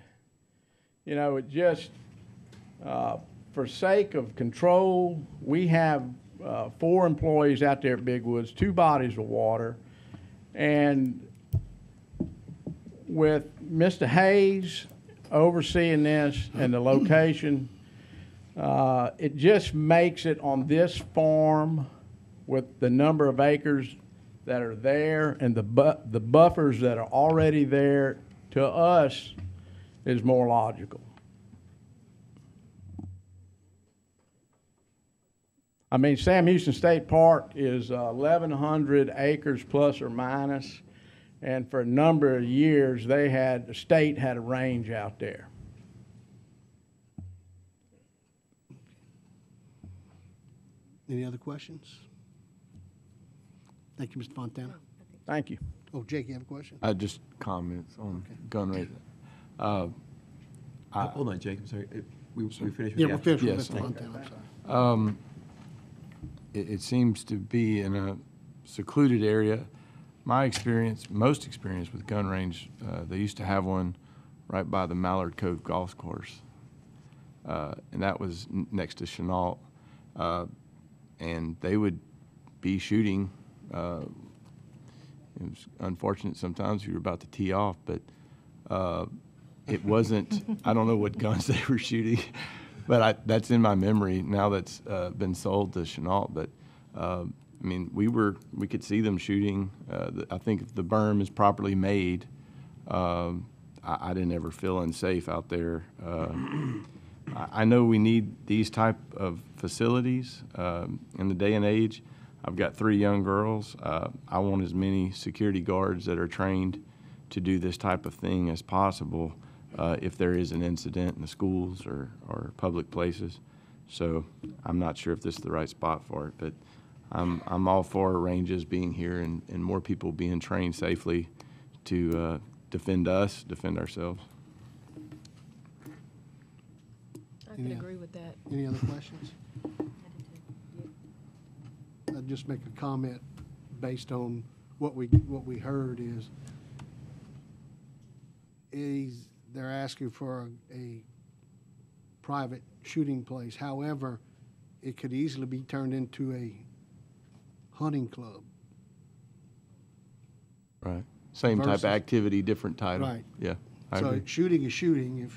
you know, it just, for sake of control, we have 4 employees out there at Big Woods, 2 bodies of water, and with Mr. Hayes overseeing this and the location, it just makes it on this farm with the number of acres that are there and the buffers that are already there, to us, is more logical. I mean, Sam Houston State Park is 1,100 acres plus or minus, and for a number of years, the state had a range out there. Any other questions? Thank you, Mr. Fontana. Thank you. Oh, Jake, you have a question? Just comments on gun range. Hold on, Jake, I'm sorry. We finished with Yeah, the we're finished with Yes, Mr. thank Fontana, I'm sorry. It seems to be in a secluded area. My experience, most experience with gun range, they used to have one right by the Mallard Cove Golf Course. And that was next to Chenault. And they would be shooting. It was unfortunate sometimes you were about to tee off, but it wasn't, I don't know what guns they were shooting, but that's in my memory now. That's been sold to Chenault. But I mean, we could see them shooting. I think if the berm is properly made, I didn't ever feel unsafe out there. I know we need these type of facilities in the day and age. I've got 3 young girls. I want as many security guards that are trained to do this type of thing as possible if there is an incident in the schools or public places. So I'm not sure if this is the right spot for it, but I'm all for ranges being here and more people being trained safely to defend us, defend ourselves. I can agree with that. Any other questions? I'd just make a comment based on what we heard is they're asking for a private shooting place. However, it could easily be turned into a hunting club. Right. Same type Versus- of activity, different title. Right. Yeah. I So agree. shooting is shooting.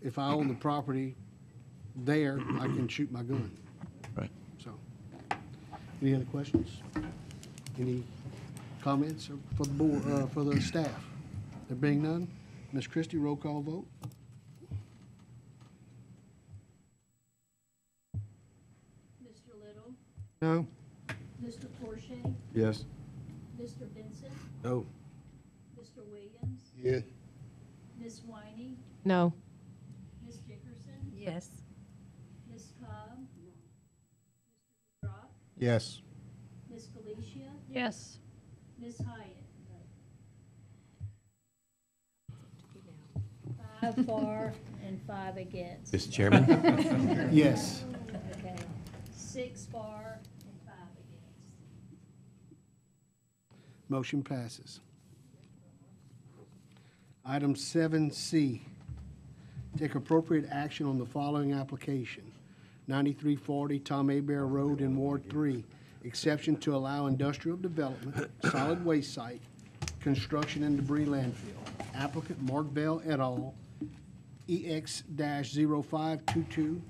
If I own the property there, I can shoot my gun. Right. So, any other questions? Any comments for the board, for the staff? There being none, Ms. Christie, roll call vote. Mr. Little, No? Mr. Porsche, Yes. Mr. Benson, No. Mr. Williams, Yes. Ms. Winey, No. Ms. Dickerson, Yes. Ms. Cobb, Mr. Brock, Yes. Ms. Felicia, Yes. Ms. Hyatt. 5 for and 5 against. Mr. Chairman? Yes. Okay, 6 for and 5 against. Motion passes. Item 7C, take appropriate action on the following application. 9340 Tom Abear Road in Ward 3, exception to allow industrial development, solid waste site, construction and debris landfill. Applicant Mark Bell et al., EX-0522,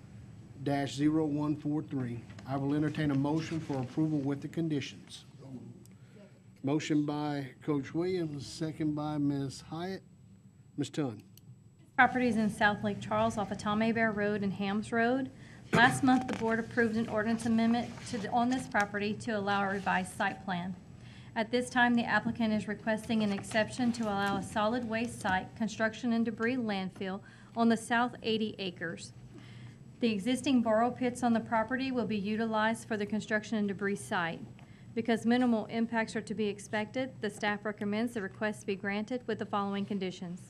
2023-0143. I will entertain a motion for approval with the conditions. Motion by Coach Williams, second by Ms. Hyatt. Ms. Tunn. Properties in South Lake Charles off of Tommy Bear Road and Hams Road. Last month, the board approved an ordinance amendment on this property to allow a revised site plan. At this time, the applicant is requesting an exception to allow a solid waste site, construction and debris landfill on the south 80 acres. The existing borrow pits on the property will be utilized for the construction and debris site. Because minimal impacts are to be expected, the staff recommends the request be granted with the following conditions.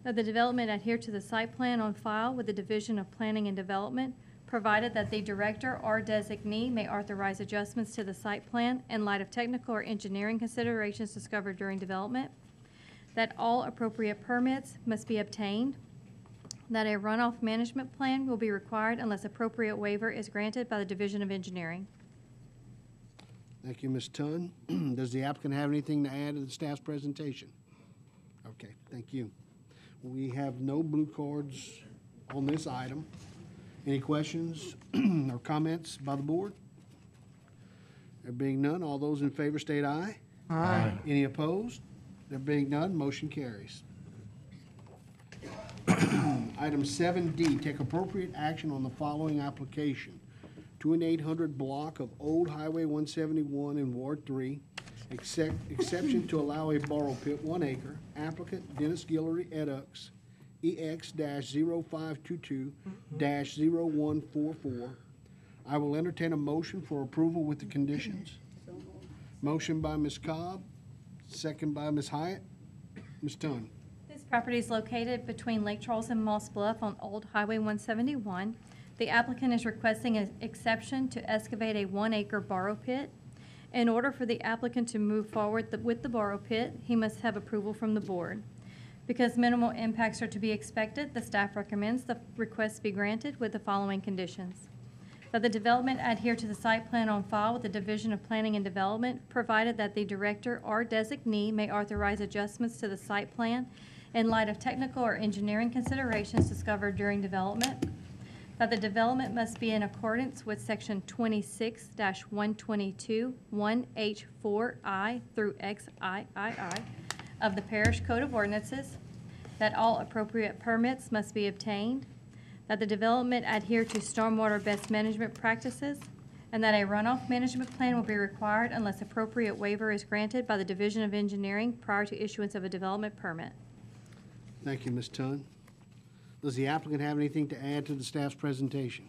That the development adhere to the site plan on file with the Division of Planning and Development, provided that the director or designee may authorize adjustments to the site plan in light of technical or engineering considerations discovered during development. That all appropriate permits must be obtained. That a runoff management plan will be required unless appropriate waiver is granted by the Division of Engineering. Thank you, Ms. Tunn. Does the applicant have anything to add to the staff's presentation? Okay, thank you. We have no blue cards on this item. Any questions or comments by the board? There being none, all those in favor state aye. Aye. Any opposed? There being none, motion carries. Item 7D, take appropriate action on the following application. 2800 block of Old Highway 171 in Ward 3, exception to allow a borrow pit 1 acre. Applicant Dennis Guillory, Edux, EX-0522-0144. I will entertain a motion for approval with the conditions. Motion by Ms. Cobb, second by Ms. Hyatt. Ms. Tunn. This property is located between Lake Charles and Moss Bluff on Old Highway 171. The applicant is requesting an exception to excavate a 1 acre borrow pit. In order for the applicant to move forward with the borrow pit, he must have approval from the board. Because minimal impacts are to be expected, the staff recommends the request be granted with the following conditions. That the development adhere to the site plan on file with the Division of Planning and Development, provided that the director or designee may authorize adjustments to the site plan in light of technical or engineering considerations discovered during development. That the development must be in accordance with Section 26-122, 1H4I through XIII of the Parish Code of Ordinances. That all appropriate permits must be obtained. That the development adhere to stormwater best management practices. And that a runoff management plan will be required unless appropriate waiver is granted by the Division of Engineering prior to issuance of a development permit. Thank you, Ms. Tunn. Does the applicant have anything to add to the staff's presentation?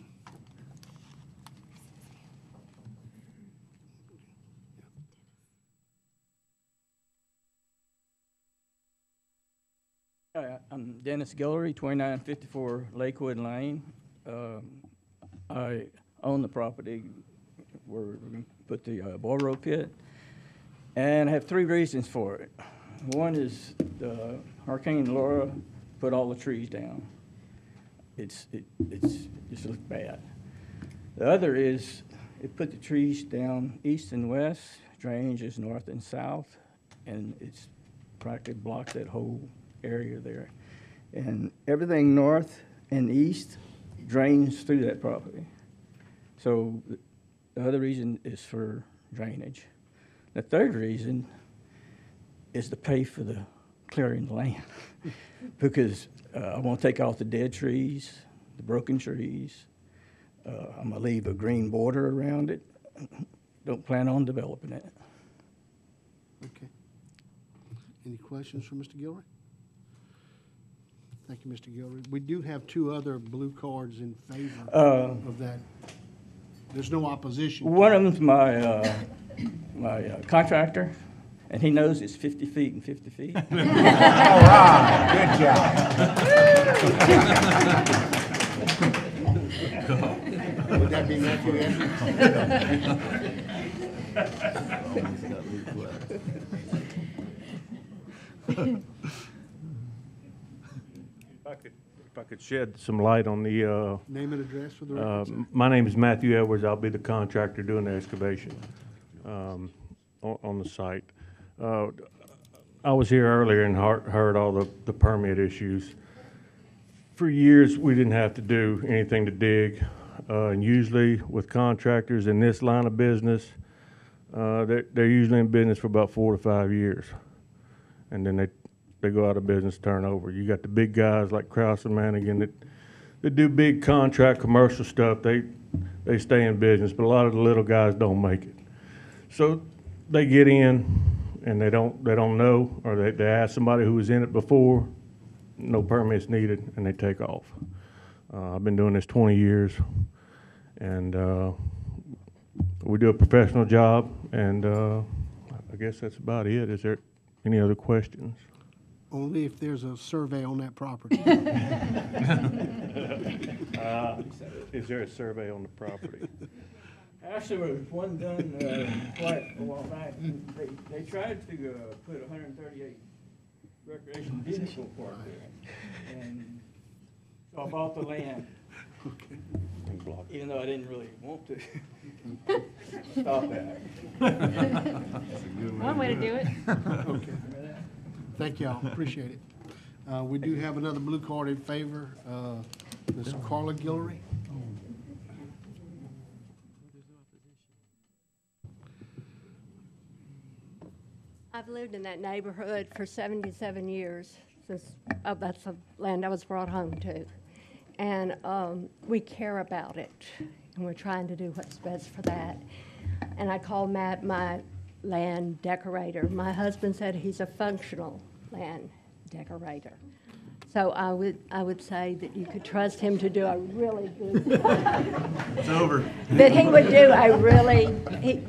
I'm Dennis Guillory, 2954 Lakewood Lane. I own the property where we're going to put the borrow pit, and I have 3 reasons for it. One is Hurricane Laura put all the trees down. It just looks bad. The other is it put the trees down east and west, drainage is north and south, and it's practically blocked that whole area there. And everything north and east drains through that property. So the other reason is for drainage. The third reason is to pay for the clearing the land because I want to take off the dead trees, the broken trees. I'm going to leave a green border around it. Don't plan on developing it. Okay. Any questions for Mr. Guillory? Thank you, Mr. Guillory. We do have 2 other blue cards in favor of that. There's no opposition. One of them's my contractor, and he knows it's 50 feet and 50 feet. All right, good job. Would that be Matthew Andrews? If I could shed some light on the Name and address for the record, sir. my name is Matthew Edwards. I'll be the contractor doing the excavation on the site. I was here earlier and heard all the permit issues. For years, we didn't have to do anything to dig. and usually with contractors in this line of business, they're usually in business for about 4 to 5 years, and then they go out of business, turn over. You got the big guys like Krause and Mannequin that do big contract commercial stuff. They stay in business, but a lot of the little guys don't make it. So they get in and they don't know, or they ask somebody who was in it before, no permits needed, and they take off. I've been doing this 20 years, and we do a professional job, and I guess that's about it. Is there any other questions? Only if there's a survey on that property. Is there a survey on the property? Actually, there was one done quite a while back. They tried to put 138 recreation vehicle park there, and so I bought the land. Even though I didn't really want to. Stop that. One way to do it. Okay. Thank y'all, appreciate it. We do have another blue card in favor, Ms. Carla Guillory. I've lived in that neighborhood for 77 years, since that's the land I was brought home to. And we care about it, and we're trying to do what's best for that. And I call Matt my land decorator. My husband said he's a functional land decorator. So I would say that you could trust him to do a really good It's over. that he would do a really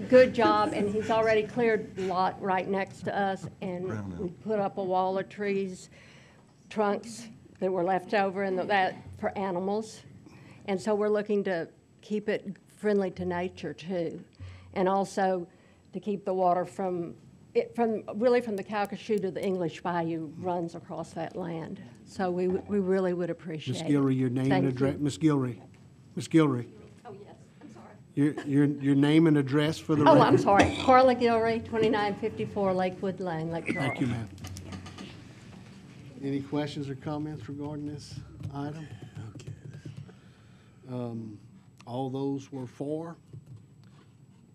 good job, and he's already cleared the lot right next to us, and we put up a wall of trees, trunks that were left over, and that for animals. And so we're looking to keep it friendly to nature too, and also to keep the water from the Calcasieu to the English Bayou runs across that land. So we really would appreciate it. Ms. Guillory, your name and address. Ms. Guillory. Ms. Guillory. Oh, yes, I'm sorry. Your name and address for the Oh, record. I'm sorry. Carla Guillory, 2954 Lakewood Lane, Lake Charles. Thank you, ma'am. Any questions or comments regarding this item? All those were for?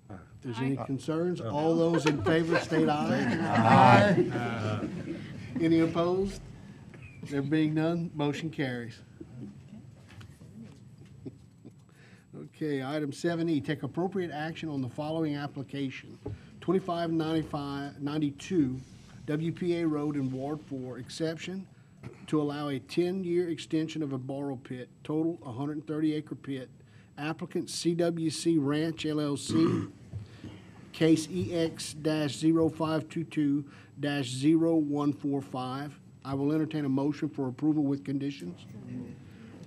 If there's any concerns, all those in favor state aye. Aye. Any opposed? There being none, motion carries. Okay, item 7E, take appropriate action on the following application. 2592 WPA Road in Ward 4, exception to allow a 10-year extension of a borrow pit, total 130-acre pit. Applicant CWC Ranch LLC, case EX-0522-0145. I will entertain a motion for approval with conditions.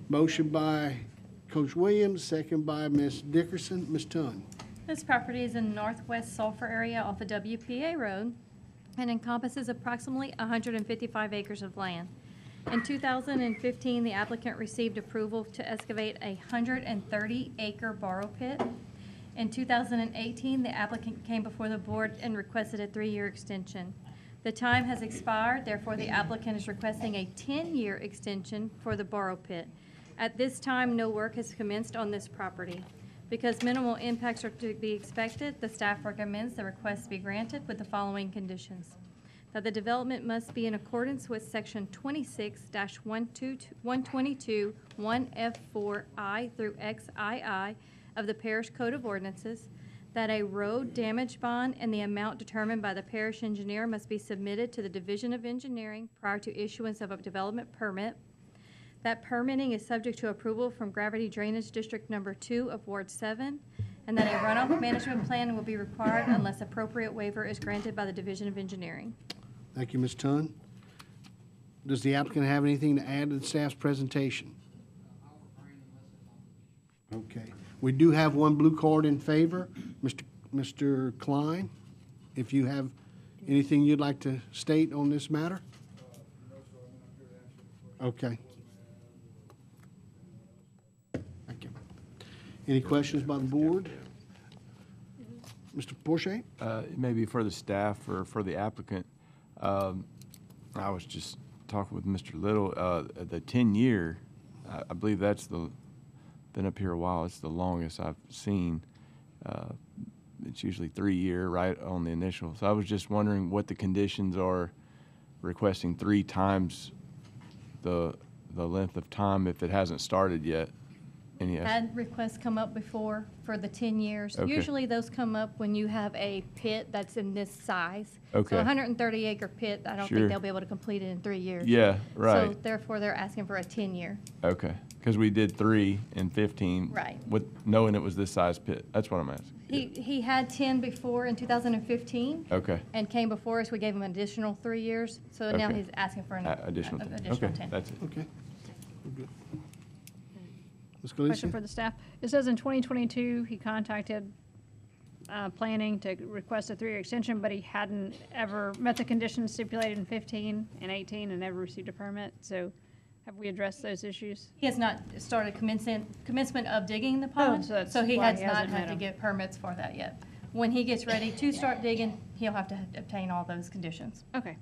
Motion by Coach Williams, second by Ms. Dickerson. Ms. Tunn. This property is in the northwest Sulphur area off of WPA Road and encompasses approximately 155 acres of land. In 2015, the applicant received approval to excavate a 130-acre borrow pit. In 2018, the applicant came before the board and requested a 3-year extension. The time has expired, therefore the applicant is requesting a 10-year extension for the borrow pit. At this time, no work has commenced on this property. Because minimal impacts are to be expected, the staff recommends the request be granted with the following conditions. That the development must be in accordance with section 26-122 1F4I through XII of the Parish Code of Ordinances, that a road damage bond and the amount determined by the parish engineer must be submitted to the Division of Engineering prior to issuance of a development permit, that permitting is subject to approval from Gravity Drainage District Number 2 of Ward 7, and that a runoff management plan will be required unless appropriate waiver is granted by the Division of Engineering. Thank you, Ms. Tunn. Does the applicant have anything to add to the staff's presentation? Okay. We do have one blue card in favor. Mr. Klein, if you have anything you'd like to state on this matter? Okay. Thank you. Any questions by the board? Mr. Porche? Maybe for the staff or for the applicant. I was just talking with Mr. Little, the 10-year, I believe that's been up here a while. It's the longest I've seen. It's usually 3-year, right, on the initial. So I was just wondering what the conditions are requesting 3 times the length of time if it hasn't started yet. Any Had requests come up before for the 10 years. Okay. Usually those come up when you have a pit that's in this size. Okay. So a 130-acre pit, I don't Sure. think they'll be able to complete it in 3 years. Yeah, So right. therefore, they're asking for a 10-year. Okay, because we did 3 in 15. Right. With knowing it was this size pit. That's what I'm asking. He had 10 before in 2015. Okay. And came before us. We gave him an additional 3 years. So now Okay. he's asking for an Additional 10. additional Okay, 10. that's it. Okay. Good. Ms. Question Galicia? for the staff. It says in 2022, he contacted planning to request a 3-year extension, but he hadn't ever met the conditions stipulated in 15 and 18 and never received a permit. So have we addressed those issues? He has not started commencement of digging the pond, so that's so he why has he not hasn't had met to them. get permits for that yet. When he gets ready to start digging, he'll have to obtain all those conditions. Okay.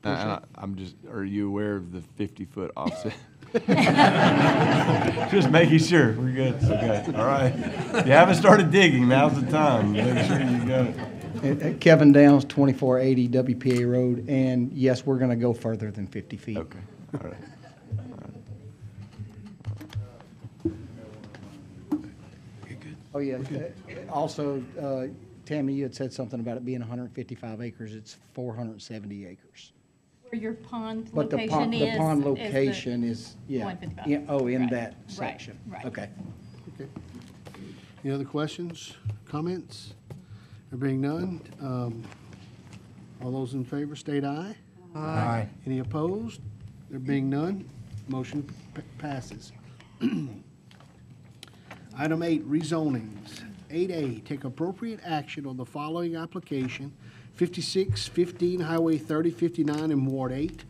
I'm just, are you aware of the 50-foot offset? Just making sure, we're good, okay, all right. If you haven't started digging, now's the time, make sure you got it. Kevin Downs, 2480 WPA Road, and yes, we're going to go further than 50 feet. Okay, all right. Oh, yeah. Also, Tammy, you had said something about it being 155 acres. It's 470 acres. Where your pond But the location pond, is. the pond location is, yeah. 155. Yeah, oh, in Right, that right, section. right. Okay. Okay. Any other questions, comments? There being none, all those in favor state aye. Aye. Any opposed? There being none, motion passes. Item 8, rezonings. 8A, take appropriate action on the following application, 5615 Highway 3059 in Ward 8,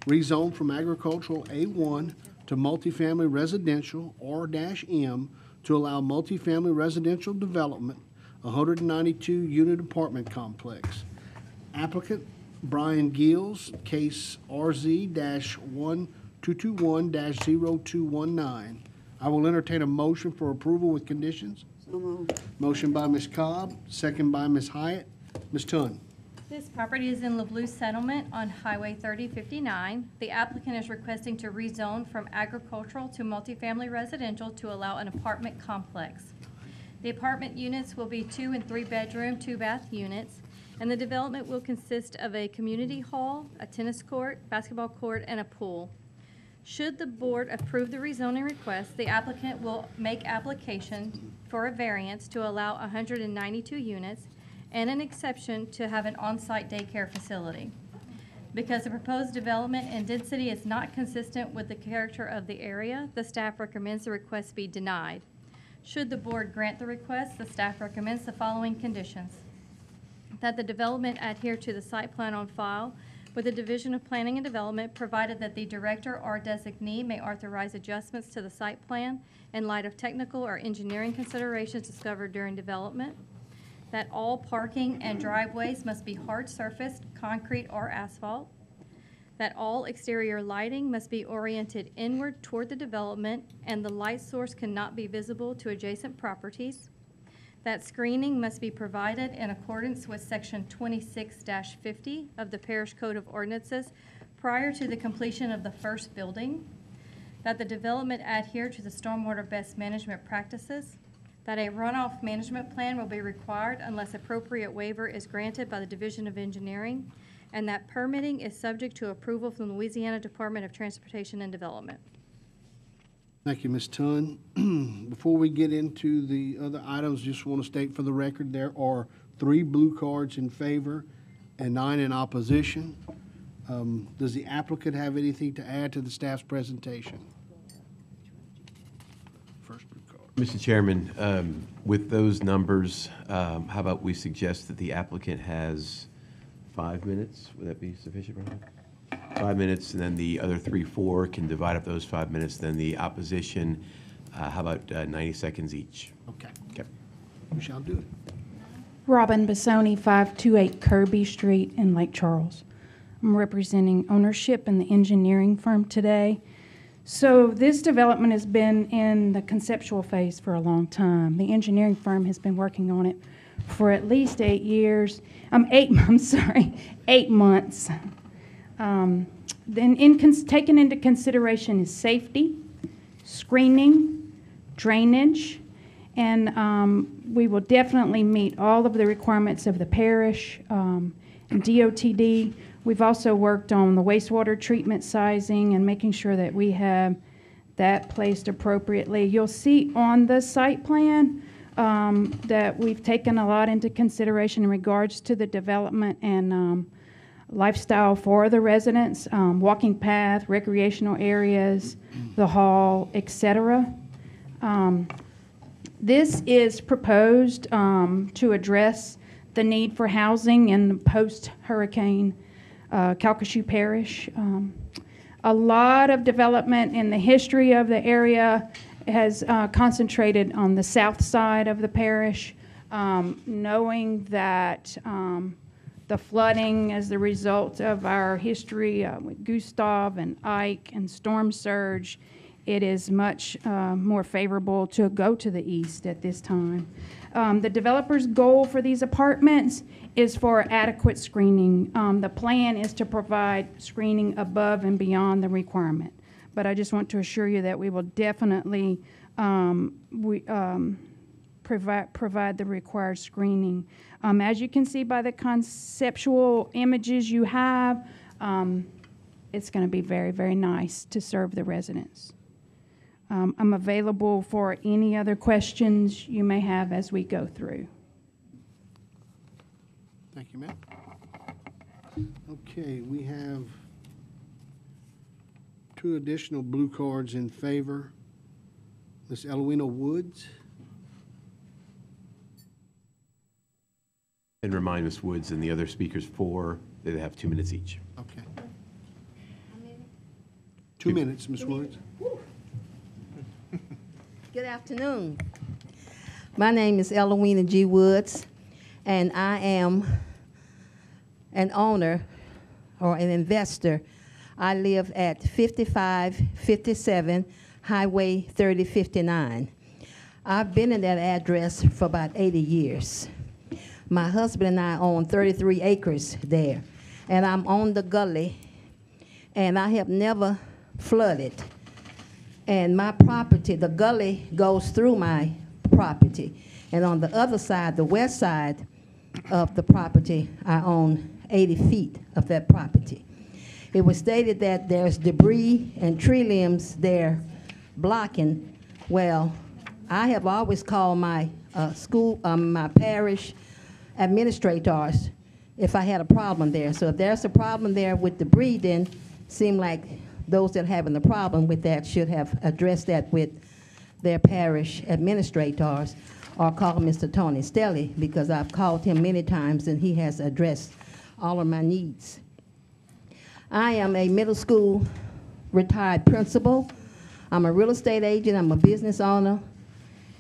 rezone from agricultural A1 to multifamily residential R-M to allow multifamily residential development, 192-unit apartment complex. Applicant Brian Gills, case RZ-1221-0219. I will entertain a motion for approval with conditions. So moved. Motion by Ms. Cobb, second by Ms. Hyatt. Ms. Tun. This property is in LeBlue Settlement on Highway 3059. The applicant is requesting to rezone from agricultural to multifamily residential to allow an apartment complex. The apartment units will be 2 and 3 bedroom, 2-bath units, and the development will consist of a community hall, a tennis court, basketball court, and a pool. Should the board approve the rezoning request, the applicant will make application for a variance to allow 192 units and an exception to have an on-site daycare facility. Because the proposed development and density is not consistent with the character of the area, the staff recommends the request be denied. Should the board grant the request, the staff recommends the following conditions: that the development adhere to the site plan on file with the Division of Planning and Development, provided that the director or designee may authorize adjustments to the site plan in light of technical or engineering considerations discovered during development, that all parking and driveways must be hard surfaced, concrete or asphalt, that all exterior lighting must be oriented inward toward the development and the light source cannot be visible to adjacent properties, that screening must be provided in accordance with Section 26-50 of the Parish Code of Ordinances prior to the completion of the first building, that the development adhere to the stormwater best management practices, that a runoff management plan will be required unless appropriate waiver is granted by the Division of Engineering, and that permitting is subject to approval from the Louisiana Department of Transportation and Development. Thank you, Ms. Tun. Before we get into the other items, just want to state for the record, there are 3 blue cards in favor and 9 in opposition. Does the applicant have anything to add to the staff's presentation? First blue card. Mr. Chairman, with those numbers, how about we suggest that the applicant has 5 minutes? Would that be sufficient for him? 5 minutes, and then the other 3-4 can divide up those 5 minutes. Then the opposition, how about 90 seconds each? Okay. Okay. We shall do it. Robin Bassoni, 528 Kirby Street in Lake Charles. I'm representing ownership and the engineering firm today. So this development has been in the conceptual phase for a long time. The engineering firm has been working on it for at least 8 years. 8 months. Then taken into consideration is safety, screening, drainage, and we will definitely meet all of the requirements of the parish and DOTD. We've also worked on the wastewater treatment sizing and making sure that we have that placed appropriately. You'll see on the site plan that we've taken a lot into consideration in regards to the development and lifestyle for the residents, walking path, recreational areas, the hall, etc. This is proposed to address the need for housing in post-hurricane Calcasieu Parish. A lot of development in the history of the area has concentrated on the south side of the parish, knowing that the flooding as the result of our history with Gustav and Ike and storm surge, it is much more favorable to go to the east at this time. The developer's goal for these apartments is for adequate screening. The plan is to provide screening above and beyond the requirement. But I just want to assure you that we will definitely provide the required screening. As you can see by the conceptual images you have, it's going to be very, very nice to serve the residents. I'm available for any other questions you may have as we go through. Thank you, ma'am. Okay, we have 2 additional blue cards in favor. Ms. Elowina Woods. And remind Ms. Woods and the other speakers that they have 2 minutes each. Okay. 2 minutes, Ms. Woods. Good afternoon. My name is Elowina G. Woods, and I am an owner or an investor. I live at 5557 Highway 3059. I've been in that address for about 80 years. My husband and I own 33 acres there, and I'm on the gully, and I have never flooded. And my property, the gully goes through my property. And on the other side, the west side of the property, I own 80 feet of that property. It was stated that there's debris and tree limbs there blocking. Well, I have always called my my parish administrators if I had a problem there. So if there's a problem there with debris, then it seemed like those that are having the problem with that should have addressed that with their parish administrators or call Mr. Tony Stelly, because I've called him many times and he has addressed all of my needs. I am a middle school retired principal. I'm a real estate agent, I'm a business owner,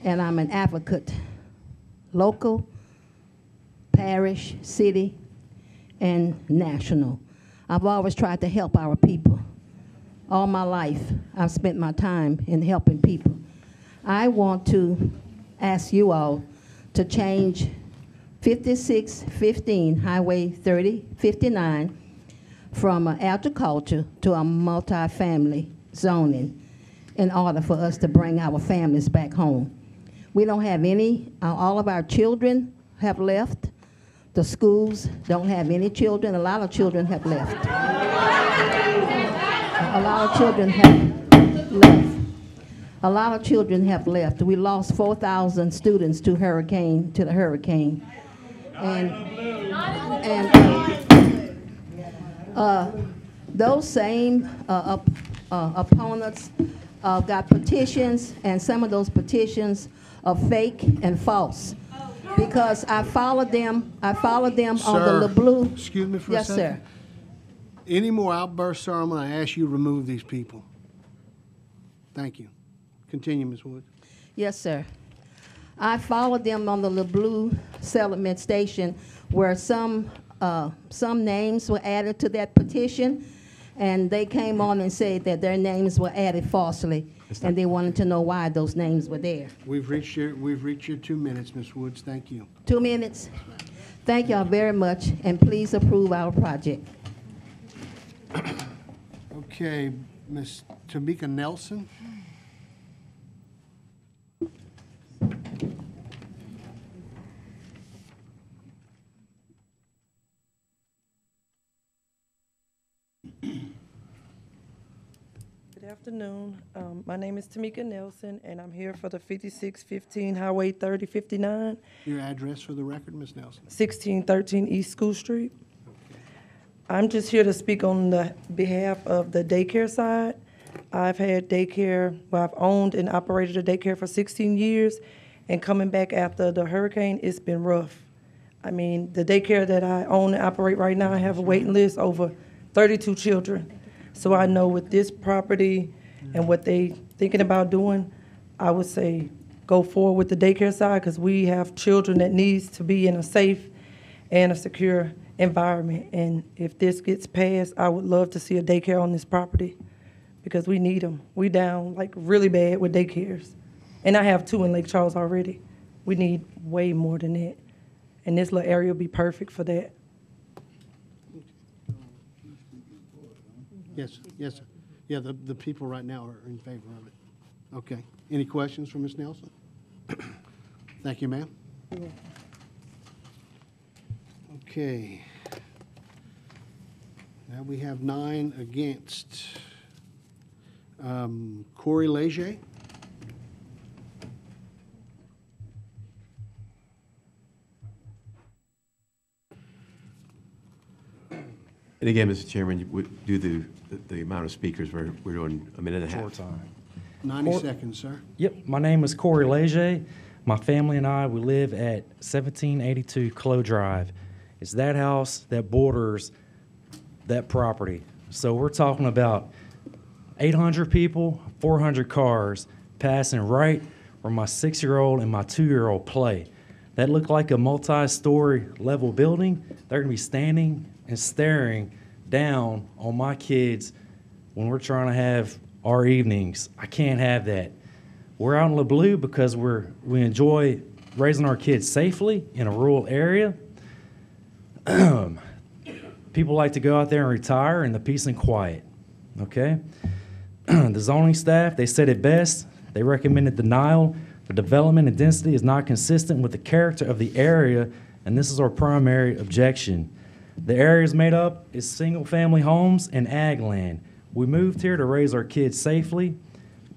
and I'm an advocate, local, parish, city, and national. I've always tried to help our people. All my life, I've spent my time in helping people. I want to ask you all to change 5615 Highway 3059 from agriculture to a multifamily zoning in order for us to bring our families back home. We don't have any, all of our children have left. The schools don't have any children. A lot of children have left. A lot of children have left. A lot of children have left. We lost 4,000 students to the hurricane. Those same opponents got petitions, and some of those petitions are fake and false. Because I followed them on the blue. Excuse me for yes, a second. Sir. Any more outbursts, sir, I'm going to ask you to remove these people. Thank you. Continue, Ms. Wood. Yes, sir. I followed them on the blue settlement station where some names were added to that petition, And they came on and said that their names were added falsely, and they wanted to know why those names were there. We've reached your 2 minutes, Ms. Woods. Thank you. 2 minutes? Thank y'all very much, and please approve our project. Okay, Ms. Tamika Nelson. Good afternoon. My name is Tamika Nelson, and I'm here for the 5615 Highway 3059, Your address for the record, Ms. Nelson. 1613 East School Street. I'm just here to speak on the behalf of the daycare side. I've had daycare, well, I've owned and operated a daycare for 16 years, and coming back after the hurricane, it's been rough. I mean, the daycare that I own and operate right now, I have a waiting list over 32 children. So I know with this property and what they thinking about doing, I would say go forward with the daycare side, because we have children that needs to be in a safe and a secure environment. And if this gets passed, I would love to see a daycare on this property, because we need them. We down like really bad with daycares. And I have 2 in Lake Charles already. We need way more than that. And this little area will be perfect for that. Yes, yes, sir. Yeah, the people right now are in favor of it. Okay. Any questions for Ms. Nelson? Thank you, ma'am. Okay. Now we have 9 against. Corey Leger. And again, Mr. Chairman, you would do the amount of speakers, we're doing a minute and a half. Short time. 90 seconds, sir. Yep, my name is Corey Leger. My family and I, we live at 1782 Clo Drive. It's that house that borders that property. So we're talking about 800 people, 400 cars passing right where my 6-year-old and my 2-year-old play. That looked like a multi-story level building. They're gonna be standing and staring down on my kids when we're trying to have our evenings. I can't have that. We're out in LeBlue because we enjoy raising our kids safely in a rural area. People like to go out there and retire in the peace and quiet, okay? The zoning staff, they said it best. They recommended denial. The development and density is not consistent with the character of the area, and this is our primary objection. The area is made up is single-family homes and ag land. We moved here to raise our kids safely.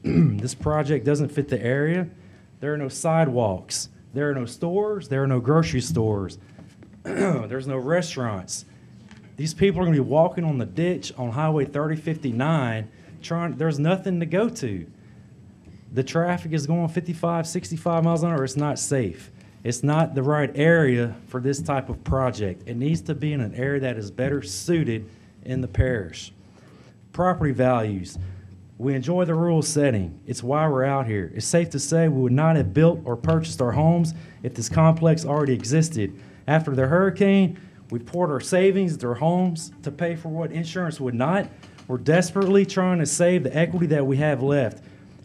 This project doesn't fit the area. There are no sidewalks. There are no stores. There are no grocery stores. There's no restaurants. These people are going to be walking on the ditch on Highway 3059 there's nothing to go to. The traffic is going 55, 65 miles an hour. It's not safe. It's not the right area for this type of project. It needs to be in an area that is better suited in the parish. Property values. We enjoy the rural setting. It's why we're out here. It's safe to say we would not have built or purchased our homes if this complex already existed. After the hurricane, we poured our savings into our homes to pay for what insurance would not. We're desperately trying to save the equity that we have left.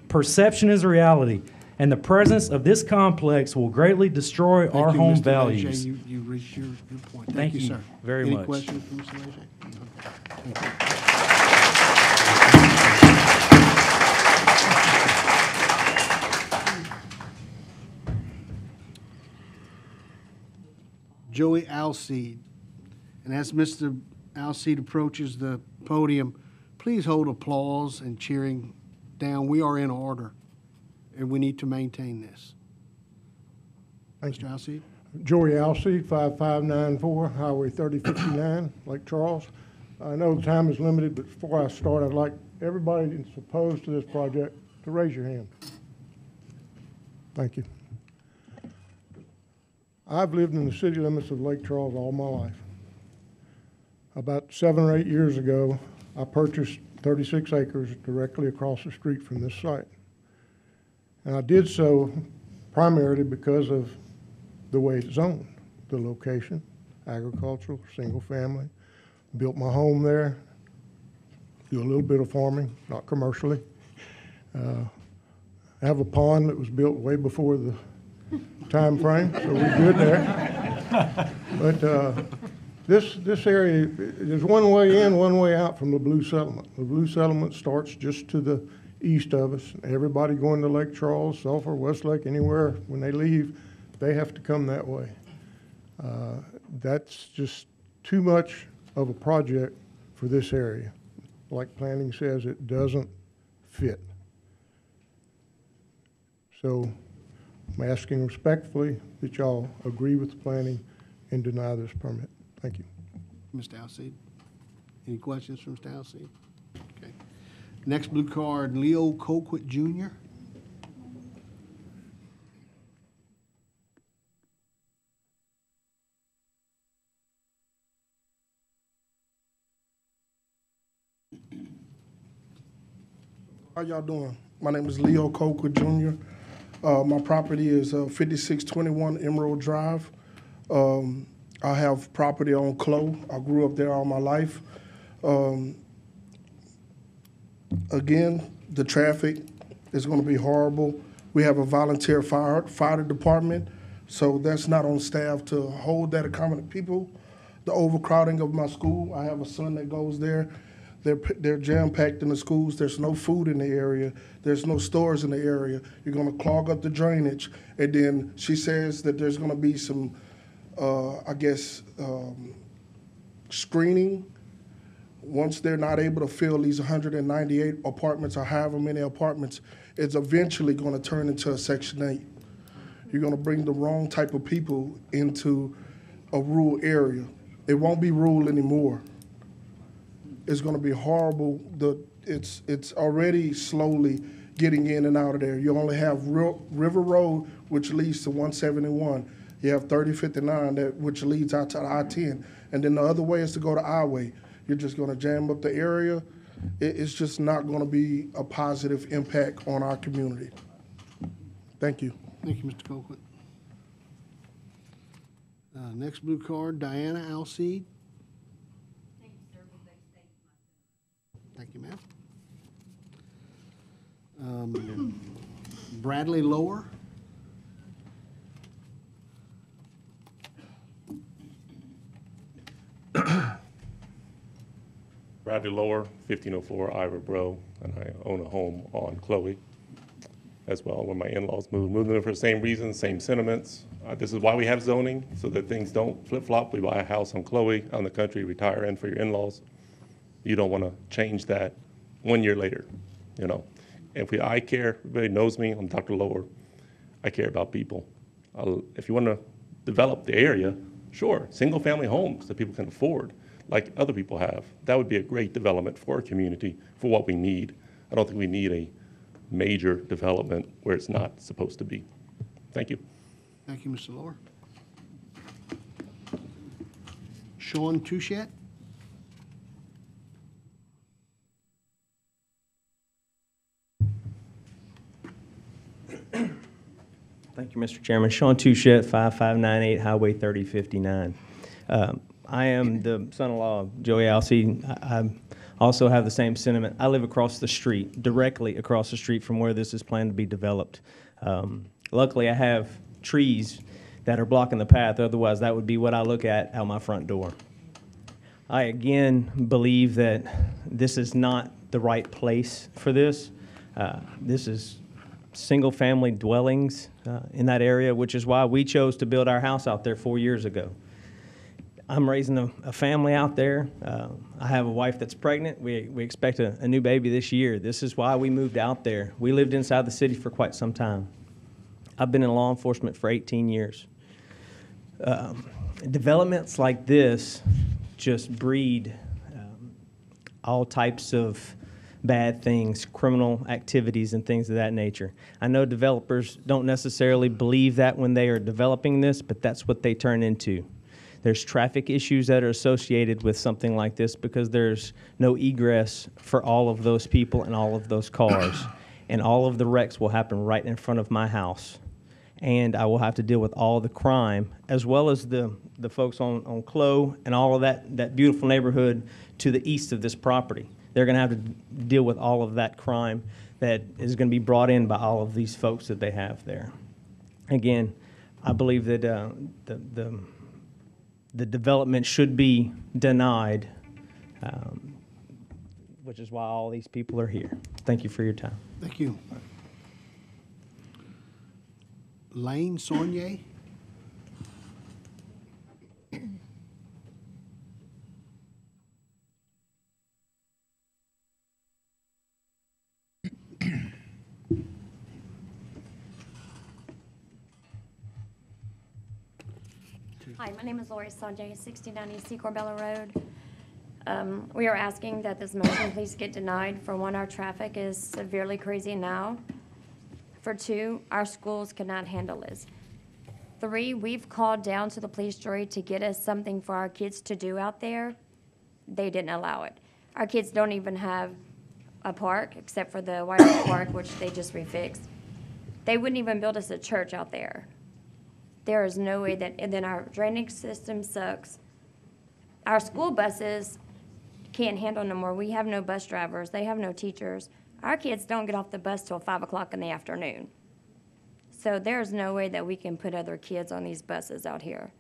Perception is reality, and the presence of this complex will greatly destroy our home Mr. values. Leger. You reached your point. Thank you sir. very Any much. questions for Mr. Leger? Okay. Thank you. Joey Alseed. And as Mr. Alseed approaches the podium, please hold applause and cheering down. We are in order, and we need to maintain this. Mr. Alseed? Joey Alseed, 5594 Highway 3059, Lake Charles. I know the time is limited, but before I start, I'd like everybody that's opposed to this project to raise your hand. Thank you. I've lived in the city limits of Lake Charles all my life. About 7 or 8 years ago, I purchased 36 acres directly across the street from this site. And I did so primarily because of the way it's zoned, the location, agricultural, single family. Built my home there, do a little bit of farming, not commercially. I have a pond that was built way before the time frame, so we're good there. But this area, there's one way in, one way out from the Blue Settlement. The Blue Settlement starts just to the east of us. Everybody going to Lake Charles, Sulphur, Westlake, anywhere, when they leave, they have to come that way. That's just too much of a project for this area. Like planning says, it doesn't fit. So I'm asking respectfully that y'all agree with the planning and deny this permit. Thank you. Mr. Alcide? Any questions from Mr. Alcide? Okay. Next blue card, Leo Colquitt Jr. How y'all doing? My name is Leo Colquitt Jr. My property is 5621 Emerald Drive. I have property on Clow. I grew up there all my life. Again, the traffic is going to be horrible. We have a volunteer fire department, so that's not on staff to hold that accommodate people. The overcrowding of my school, I have a son that goes there. They're jam-packed in the schools. There's no food in the area. There's no stores in the area. You're going to clog up the drainage. And then she says that there's going to be some, screening. Once they're not able to fill these 198 apartments or however many apartments, it's eventually going to turn into a Section 8. You're going to bring the wrong type of people into a rural area. It won't be rural anymore. It's going to be horrible. It's already slowly getting in and out of there. You only have River Road, which leads to 171. You have 3059, which leads out to the I-10. And then the other way is to go to I-Way. You're just going to jam up the area. It's just not going to be a positive impact on our community. Thank you. Thank you, Mr. Colquitt. Next blue card, Diana Alcide. Thank you, ma'am. Bradley Lower. Bradley Lower, 1504 Ivor Bro, and I own a home on Chloe as well, where my in-laws moved there for the same reasons, same sentiments. This is why we have zoning, so that things don't flip-flop. We buy a house on Chloe, out in the country, retire in for your in-laws. You don't want to change that 1 year later, you know. I care, everybody knows me, I'm Dr. Lower. I care about people. If you want to develop the area, sure, single-family homes that people can afford, like other people have. That would be a great development for our community, for what we need. I don't think we need a major development where it's not supposed to be. Thank you. Thank you, Mr. Lower. Sean Touchette. Thank you, Mr. Chairman. Sean Touchette, 5598 Highway 3059. I am the son-in-law of Joey Alcide. I also have the same sentiment. I live across the street, directly across the street from where this is planned to be developed. Luckily, I have trees that are blocking the path. Otherwise, that would be what I look at out my front door. I, again, believe that this is not the right place for this. This is single-family dwellings in that area, which is why we chose to build our house out there 4 years ago. I'm raising a family out there. I have a wife that's pregnant. We expect a new baby this year. This is why we moved out there. We lived inside the city for quite some time. I've been in law enforcement for 18 years. Developments like this just breed all types of bad things, criminal activities and things of that nature. I know developers don't necessarily believe that when they are developing this, but that's what they turn into. There's traffic issues that are associated with something like this because there's no egress for all of those people and all of those cars. And all of the wrecks will happen right in front of my house. And I will have to deal with all the crime, as well as the folks on Clo and all of that beautiful neighborhood to the east of this property. they're going to have to deal with all of that crime that is going to be brought in by all of these folks that they have there. Again, I believe that the development should be denied, which is why all these people are here. Thank you for your time. Thank you. Lane Saunier? Hi, my name is Lori Sanjay, 6090 Corbella Road. We are asking that this motion please get denied. For one, our traffic is severely crazy now. For two, our schools cannot handle this. Three, we've called down to the police jury to get us something for our kids to do out there. They didn't allow it. Our kids don't even have a park except for the White House Park, which they just refixed. They wouldn't even build us a church out there. There is no way that, and then our drainage system sucks. Our school buses can't handle no more. We have no bus drivers. They have no teachers. Our kids don't get off the bus till 5 o'clock in the afternoon. So there's no way that we can put other kids on these buses out here.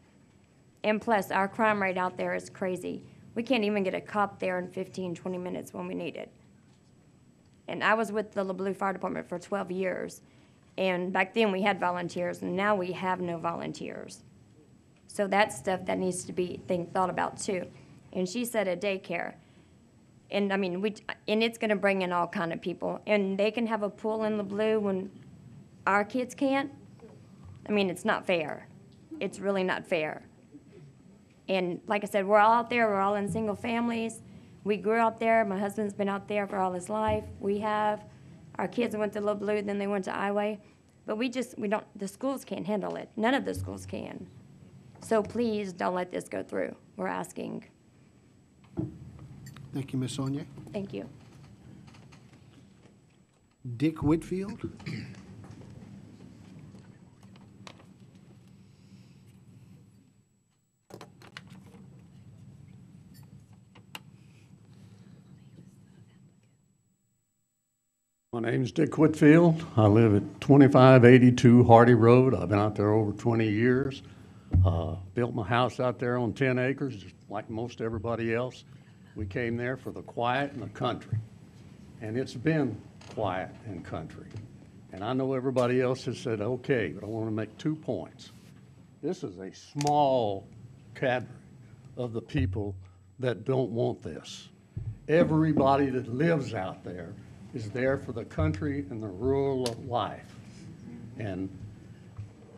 And plus, our crime rate out there is crazy. We can't even get a cop there in 15, 20 minutes when we need it. And I was with the LeBlue Fire Department for 12 years. And back then we had volunteers, and now we have no volunteers. So that's stuff that needs to be thought about too. And she said a daycare. And I mean, and it's gonna bring in all kind of people. And they can have a pool in LeBlue when our kids can't. I mean, it's not fair. It's really not fair. And like I said, we're all out there, we're all in single families. We grew out there, my husband's been out there for all his life. We have. Our kids went to LeBlue, then they went to Iway. But the schools can't handle it. None of the schools can. So please don't let this go through. We're asking. Thank you, Ms. Saunier. Thank you. Dick Whitfield? My name's Dick Whitfield. I live at 2582 Hardy Road. I've been out there over 20 years. Built my house out there on 10 acres, just like most everybody else. We came there for the quiet and the country. And it's been quiet and country. And I know everybody else has said, okay, but I want to make 2 points. This is a small cadre of the people that don't want this. Everybody that lives out there is there for the country and the rural life. And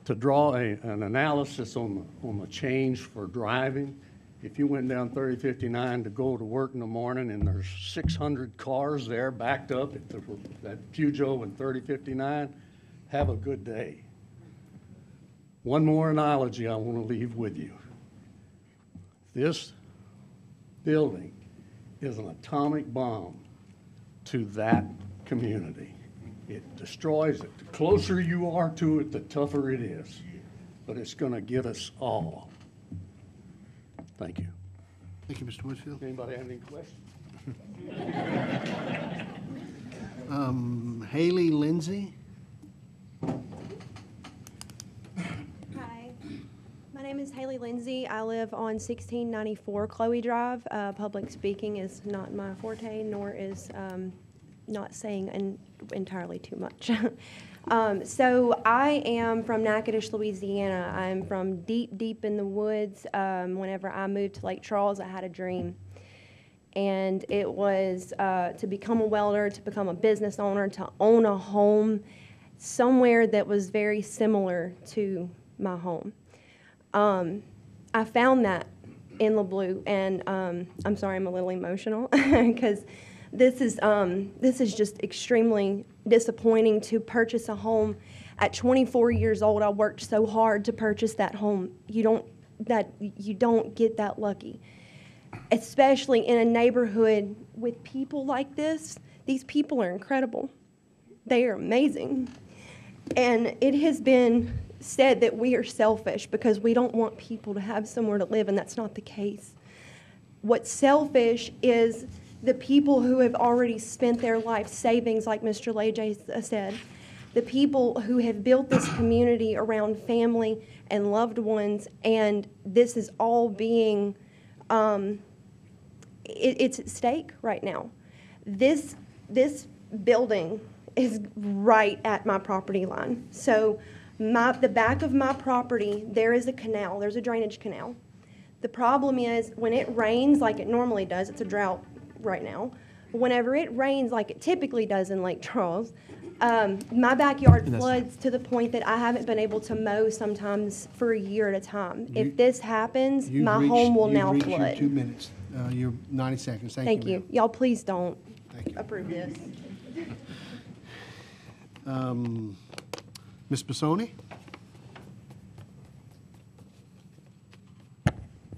to draw an analysis on the change for driving, if you went down 3059 to go to work in the morning and there's 600 cars there backed up at that Pujo and 3059, have a good day. One more analogy I want to leave with you. This building is an atomic bomb to that community. It destroys it. The closer you are to it, the tougher it is. But it's going to get us all. Thank you. Thank you, Mr. Whitfield. Anybody have any questions? Haley Lindsay? Hi, my name is Haley Lindsay. I live on 1694 Chloe Drive. Public speaking is not my forte, nor is not saying entirely too much. So I am from Natchitoches, Louisiana. I'm from deep, deep in the woods. Whenever I moved to Lake Charles, I had a dream. And it was to become a welder, to become a business owner, to own a home somewhere that was very similar to my home. I found that in LeBlue, and I'm sorry, I'm a little emotional because this is just extremely disappointing to purchase a home. At 24 years old, I worked so hard to purchase that home. You don't get that lucky, especially in a neighborhood with people like this. These people are incredible. They are amazing. And it has been said that we are selfish because we don't want people to have somewhere to live, and that's not the case. What's selfish is the people who have already spent their life savings, like Mr. Lejay said, the people who have built this community around family and loved ones, and this is all being, it's at stake right now. This building is right at my property line. So the back of my property, there is a canal, there's a drainage canal. The problem is when it rains like it normally does, it's a drought right now. Whenever it rains like it typically does in Lake Charles, my backyard floods to the point that I haven't been able to mow sometimes for a year at a time. If this happens, my home will now You've flood. reached your 2 minutes. You're 90 seconds. Thank you. ma'am. Y'all please don't approve this. Ms. Bissoni?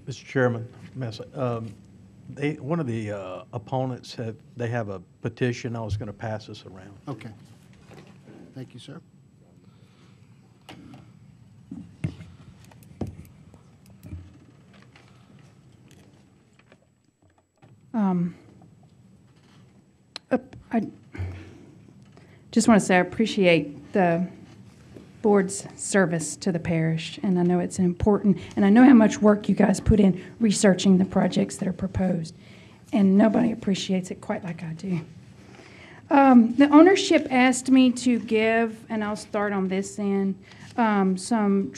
Mr. Chairman, one of the opponents they have a petition. I was going to pass this around. Okay. Thank you, sir. I just want to say I appreciate the board's service to the parish, and I know it's important, and I know how much work you guys put in researching the projects that are proposed, and nobody appreciates it quite like I do. The ownership asked me to give, and I'll start on this end, some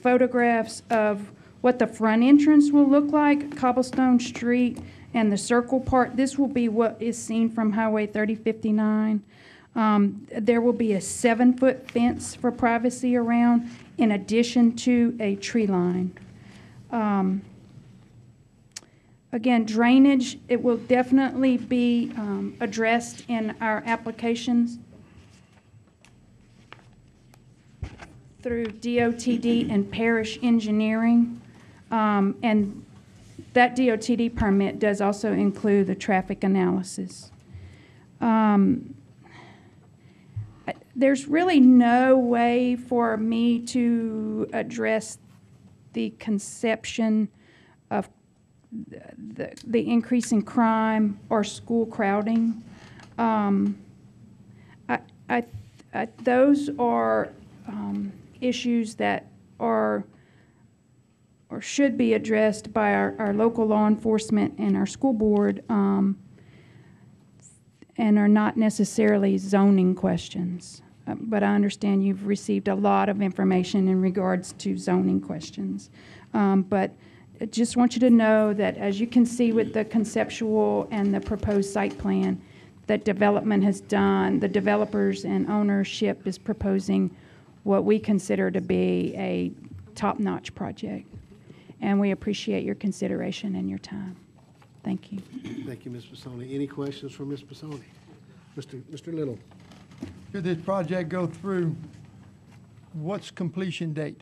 photographs of what the front entrance will look like, cobblestone street, and the circle part. This will be what is seen from Highway 3059. There will be a 7-foot fence for privacy around, in addition to a tree line. Again, drainage, it will definitely be addressed in our applications through DOTD and parish engineering. And that DOTD permit does also include the traffic analysis. There's really no way for me to address the conception of the increase in crime or school crowding. Those are issues that are or should be addressed by our local law enforcement and our school board, and are not necessarily zoning questions. But I understand you've received a lot of information in regards to zoning questions. But I just want you to know that, as you can see with the conceptual and the proposed site plan that development has done, the developers and ownership is proposing what we consider to be a top-notch project. And we appreciate your consideration and your time. Thank you. Thank you, Ms. Bissoni. Any questions for Ms. Bissoni? Mr. Little? Should this project go through, what's completion date?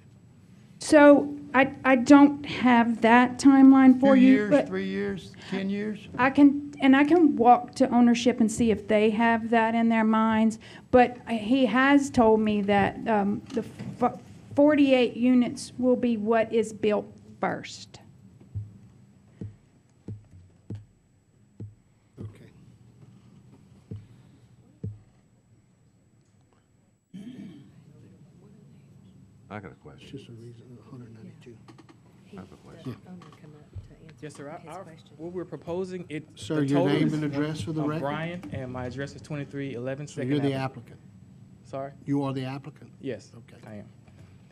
So I don't have that timeline for 2 you. years, But 3 years, 10 years? I can walk to ownership and see if they have that in their minds. But he has told me that the 48 units will be what is built first. Okay. I got a question. Just a reason, 192. I have a question. Yes, sir. What we're proposing, Sir, the your total name is- and address for the I'm record? Brian, and my address is 2311 So Second you're the Avenue. applicant? Sorry? You are the applicant? Yes. Okay. I am.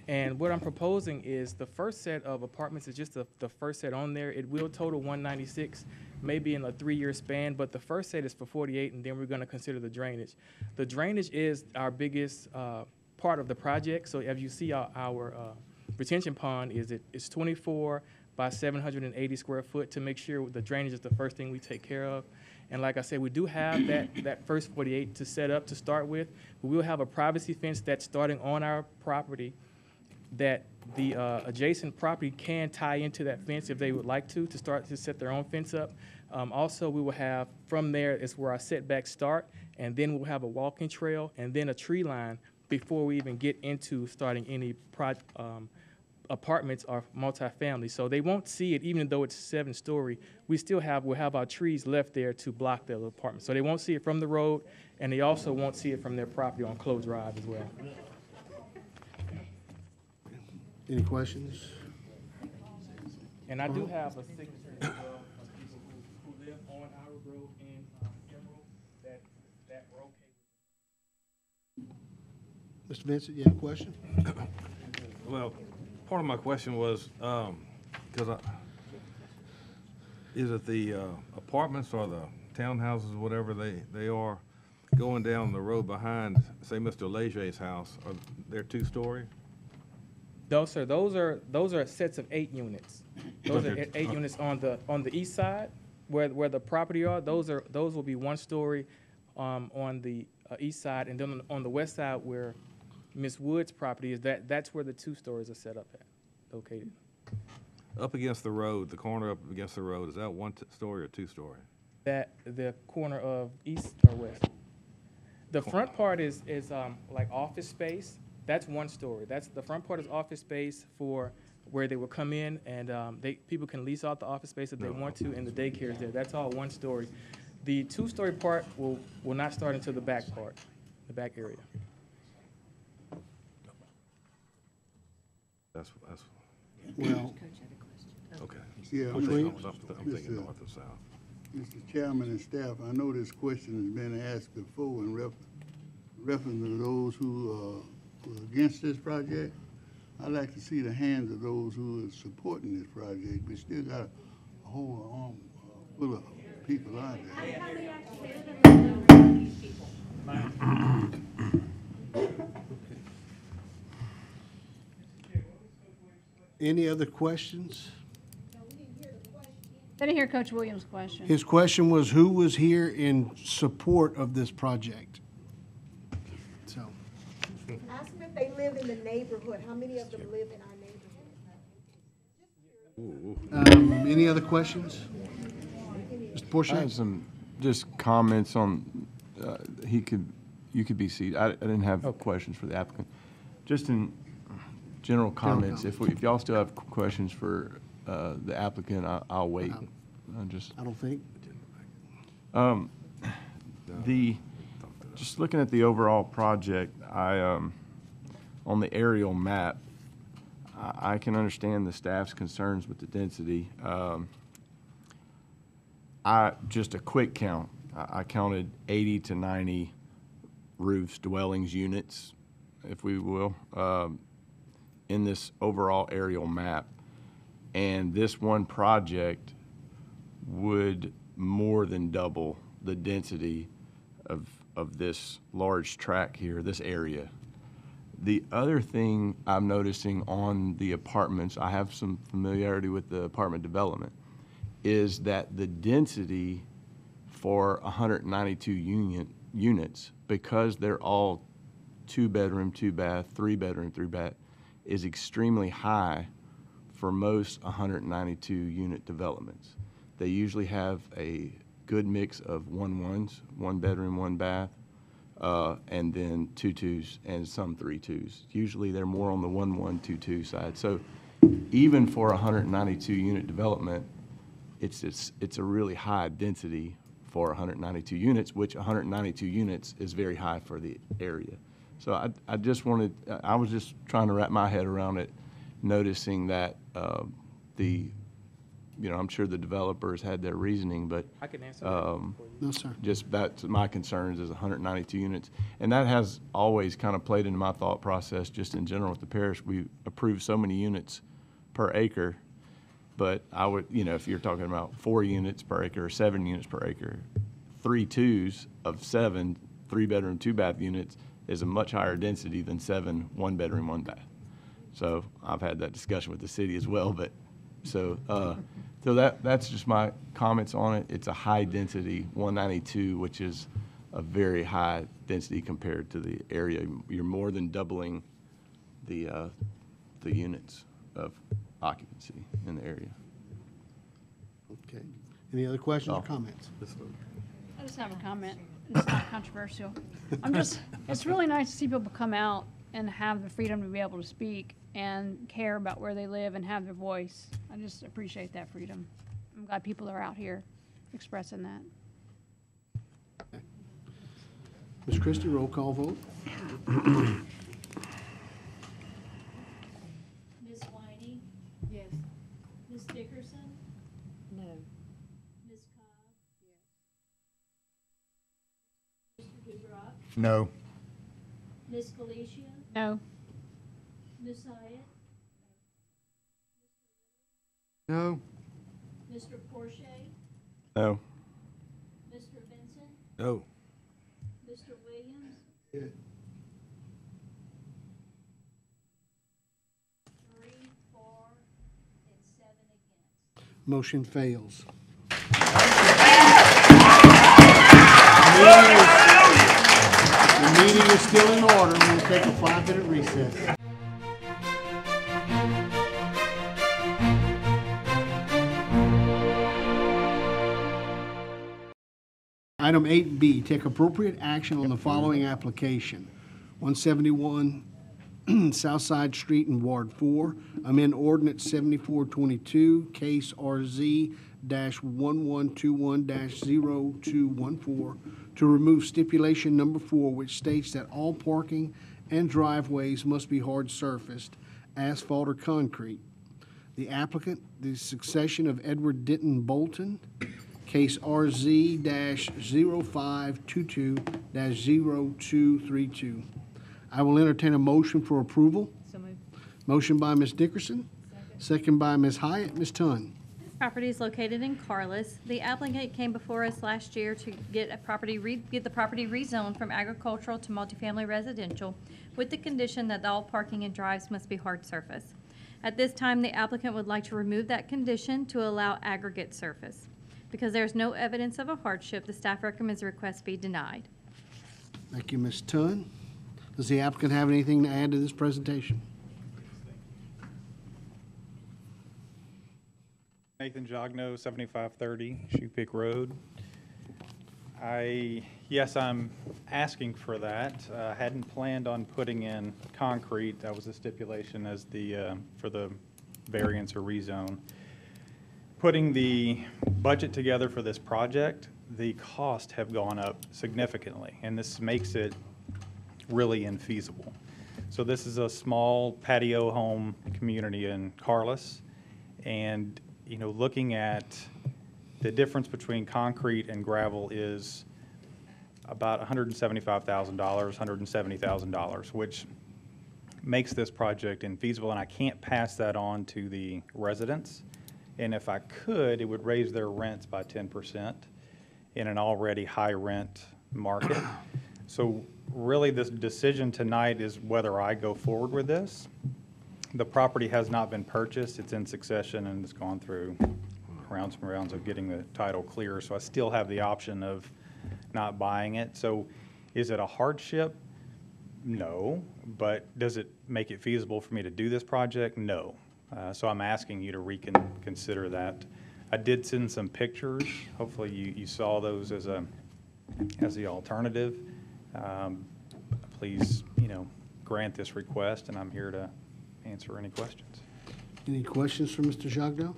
And what I'm proposing is the first set of apartments is just the first set on there. It will total 196, maybe in a 3-year span, but the first set is for 48, and then we're going to consider the drainage. The drainage is our biggest part of the project. So as you see, our retention pond it's 24 by 780 square foot to make sure the drainage is the first thing we take care of. And like I said, we do have that first 48 to set up to start with. We will have a privacy fence that's starting on our property that the adjacent property can tie into that fence if they would like to start to set their own fence up. Also, we will have, from there is where our setbacks start, and then we'll have a walking trail and then a tree line before we even get into starting any apartments are multifamily, so they won't see it even though it's 7-story. We'll have our trees left there to block the apartments. So they won't see it from the road, and they also won't see it from their property on Clove Drive as well. Any questions? And I do have a signature as well of people who live on our road in Emerald that were okay. Mr. Vincent, you have a question? Well, part of my question was, because is it the apartments or the townhouses, whatever they are, going down the road behind, say, Mr. Leger's house, are they 2-story? No, sir, those are sets of 8 units. Those are 8 units on the east side where the property are. Those will be 1-story on the east side, and then on the west side where Ms. Wood's property is, that's where the 2 stories are set up at, located. Up against the road, the corner up against the road, is that 1-story or 2-story? That the corner of east or west. The front part is like office space. That's 1-story. That's the front part is office space for where they will come in and people can lease out the office space if they want to, and the daycare is there. That's all 1-story. The 2-story part will not start until the back part, the back area. That's Well, okay. Yeah, I'm thinking north and south. Mr. Chairman and staff, I know this question has been asked before in reference to those who were against this project. I'd like to see the hands of those who are supporting this project. We still got a whole arm full of people out there. Any other questions? Didn't hear Coach Williams' question. His question was, who was here in support of this project? So, Ask them if they live in the neighborhood. How many of them live in our neighborhood? any other questions? Mr. Porsche? I have some just comments on, you could be seated. I didn't have questions for the applicant. Just in general comments, if y'all still have questions for the applicant, I'll wait. I don't think. Just looking at the overall project, on the aerial map, I can understand the staff's concerns with the density. Just a quick count, I counted 80 to 90 roofs, dwellings, units, if we will, in this overall aerial map. And this one project would more than double the density of this large tract here, this area. The other thing I'm noticing on the apartments, I have some familiarity with the apartment development, is that the density for 192 units, because they're all 2-bedroom, 2-bath, 3-bedroom, 3-bath, is extremely high for most 192 unit developments. They usually have a good mix of 1-1s, 1-bedroom, 1-bath, and then 2-2s and some 3-2s. Usually they're more on the 1-1, 2-2 side. So even for 192 unit development, it's a really high density for 192 units, which 192 units is very high for the area. So I was just trying to wrap my head around it, noticing that I'm sure the developers had their reasoning, but I can answer that for you. No, sir. Just that's my concerns is 192 units. And that has always kind of played into my thought process just in general with the parish. We approve so many units per acre, but I would, if you're talking about 4 units per acre or 7 units per acre, 3 2s of 7 3-bedroom, 2-bath units is a much higher density than 7 1-bedroom, 1-bath. So I've had that discussion with the city as well, but so that's just my comments on it. It's a high density 192, which is a very high density compared to the area. You're more than doubling the units of occupancy in the area. Okay. Any other questions or comments? I just have a comment. It's not controversial. It's really nice to see people come out and have the freedom to be able to speak. and care about where they live and have their voice. I just appreciate that freedom. I'm glad people are out here expressing that. Ms. Christie, roll call vote. Ms. Whitey? Yes. Ms. Dickerson? No. Ms. Cobb? Yes. Mr. Dubrock? No. Ms. Felicia? No. Ms. Hyatt? No. Mr. Porsche? No. Mr. Vincent? No. Mr. Williams? Yeah. 3, 4, and 7 against. Motion fails. The meeting is still in order. We'll take a 5-minute recess. Item 8B, take appropriate action on the following application. 171 Southside Street in Ward 4, amend ordinance 7422, case RZ-1121-0214, to remove stipulation number 4, which states that all parking and driveways must be hard surfaced, asphalt or concrete. The applicant, the succession of Edward Denton Bolton, case RZ-0522-0232. I will entertain a motion for approval. So moved. Motion by Ms. Dickerson, second by Ms. Hyatt. Ms. Tunn. Property is located in Coreless. The applicant came before us last year to get the property rezoned from agricultural to multifamily residential with the condition that all parking and drives must be hard surface. At this time, the applicant would like to remove that condition to allow aggregate surface. Because there is no evidence of a hardship, the staff recommends the request be denied. Thank you, Ms. Tunn. Does the applicant have anything to add to this presentation? Nathan Jogno, 7530 Shoepick Road. Yes, I'm asking for that. Hadn't planned on putting in concrete. That was a stipulation as for the variance or rezone. Putting the budget together for this project, the costs have gone up significantly, and this makes it really infeasible. So this is a small patio home community in Coreless, and looking at the difference between concrete and gravel is about $175,000, $170,000, which makes this project infeasible, and I can't pass that on to the residents. And if I could, it would raise their rents by 10% in an already high rent market. So really this decision tonight is whether I go forward with this. The property has not been purchased. It's in succession and it's gone through rounds and rounds of getting the title clear. So I still have the option of not buying it. So is it a hardship? No. But does it make it feasible for me to do this project? No. So I'm asking you to reconsider that. I did send some pictures. Hopefully you saw those as the alternative. Please, grant this request, and I'm here to answer any questions. Any questions for Mr. Jogno?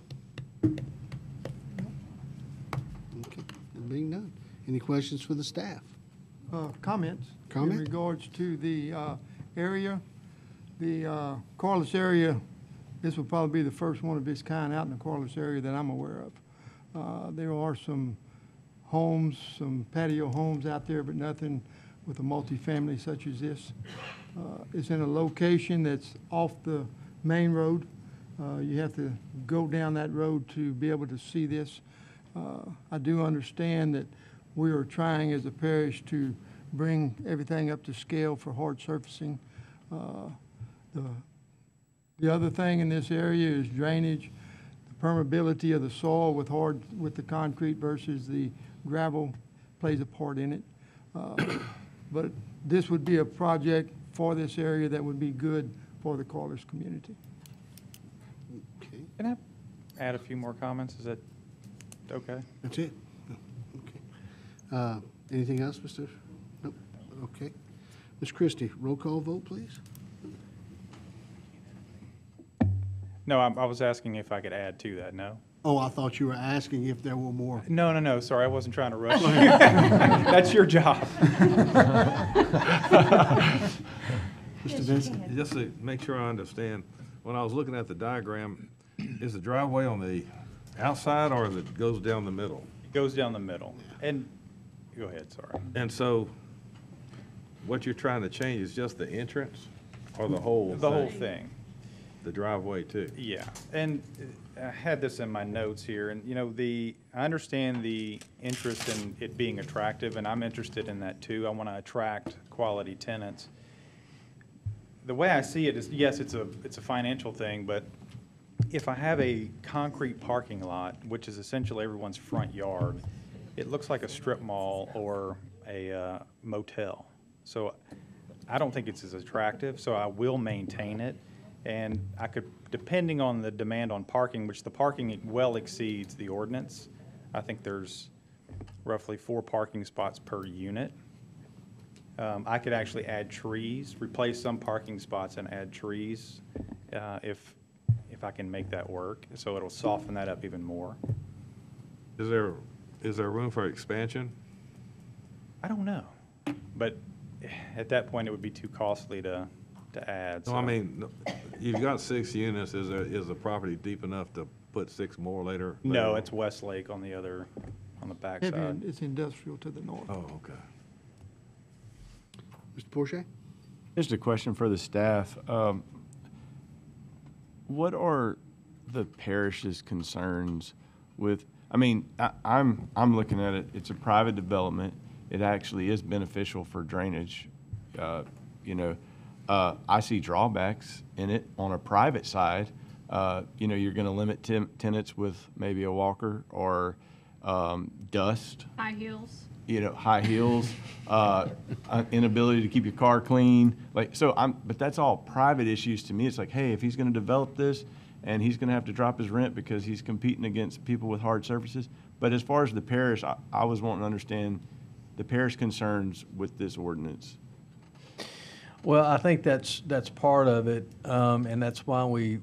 Okay, there being none. Any questions for the staff? Comments. Comment? In regards to the area, the Coreless area, this will probably be the first one of its kind out in the Coreless area that I'm aware of. There are some homes, some patio homes out there, but nothing with a multifamily such as this. It's in a location that's off the main road. You have to go down that road to be able to see this. I do understand that we are trying as a parish to bring everything up to scale for hard surfacing. The other thing in this area is drainage, the permeability of the soil with the concrete versus the gravel plays a part in it. But this would be a project for this area that would be good for the Coreless community. Okay. Can I add a few more comments? Is that okay? That's it? Okay. Anything else, Mr.? Nope. Okay. Ms. Christie, roll call vote, please. No, I was asking if I could add to that, no? Oh, I thought you were asking if there were more. No, sorry, I wasn't trying to rush you. That's your job. Mr. Vincent? Just to make sure I understand, when I was looking at the diagram, is the driveway on the outside or is it goes down the middle? It goes down the middle. And, go ahead, sorry. And so what you're trying to change is just the entrance or the whole thing? The whole thing. The driveway too? Yeah, and I had this in my notes here, and you know, I understand the interest in it being attractive, and I'm interested in that too. I want to attract quality tenants. The way I see it is, yes, it's a financial thing, but if I have a concrete parking lot, which is essentially everyone's front yard, it looks like a strip mall or a motel. So I don't think it's as attractive, so I will maintain it. And I could, depending on the demand on parking, which the parking well exceeds the ordinance, I think there's roughly 4 parking spots per unit. I could actually add trees, replace some parking spots and add trees if I can make that work. So it'll soften that up even more. Is there room for expansion? I don't know, but at that point, it would be too costly to add. No, I mean, you've got 6 units. Is the property deep enough to put 6 more later? No, it's Westlake on the back side. It's industrial to the north. Oh, okay. Mr. Porsche? Just a question for the staff. What are the parish's concerns with, I mean, I'm looking at it, it's a private development. It actually is beneficial for drainage. You know, I see drawbacks in it on a private side. You know, you're going to limit tenants with maybe a walker or dust. High heels. You know, high heels, inability to keep your car clean. Like, so but that's all private issues to me. It's like, hey, if he's going to develop this and he's going to have to drop his rent because he's competing against people with hard surfaces. But as far as the parish, I was wanting to understand the parish concerns with this ordinance. Well, I think that's part of it, and that's why we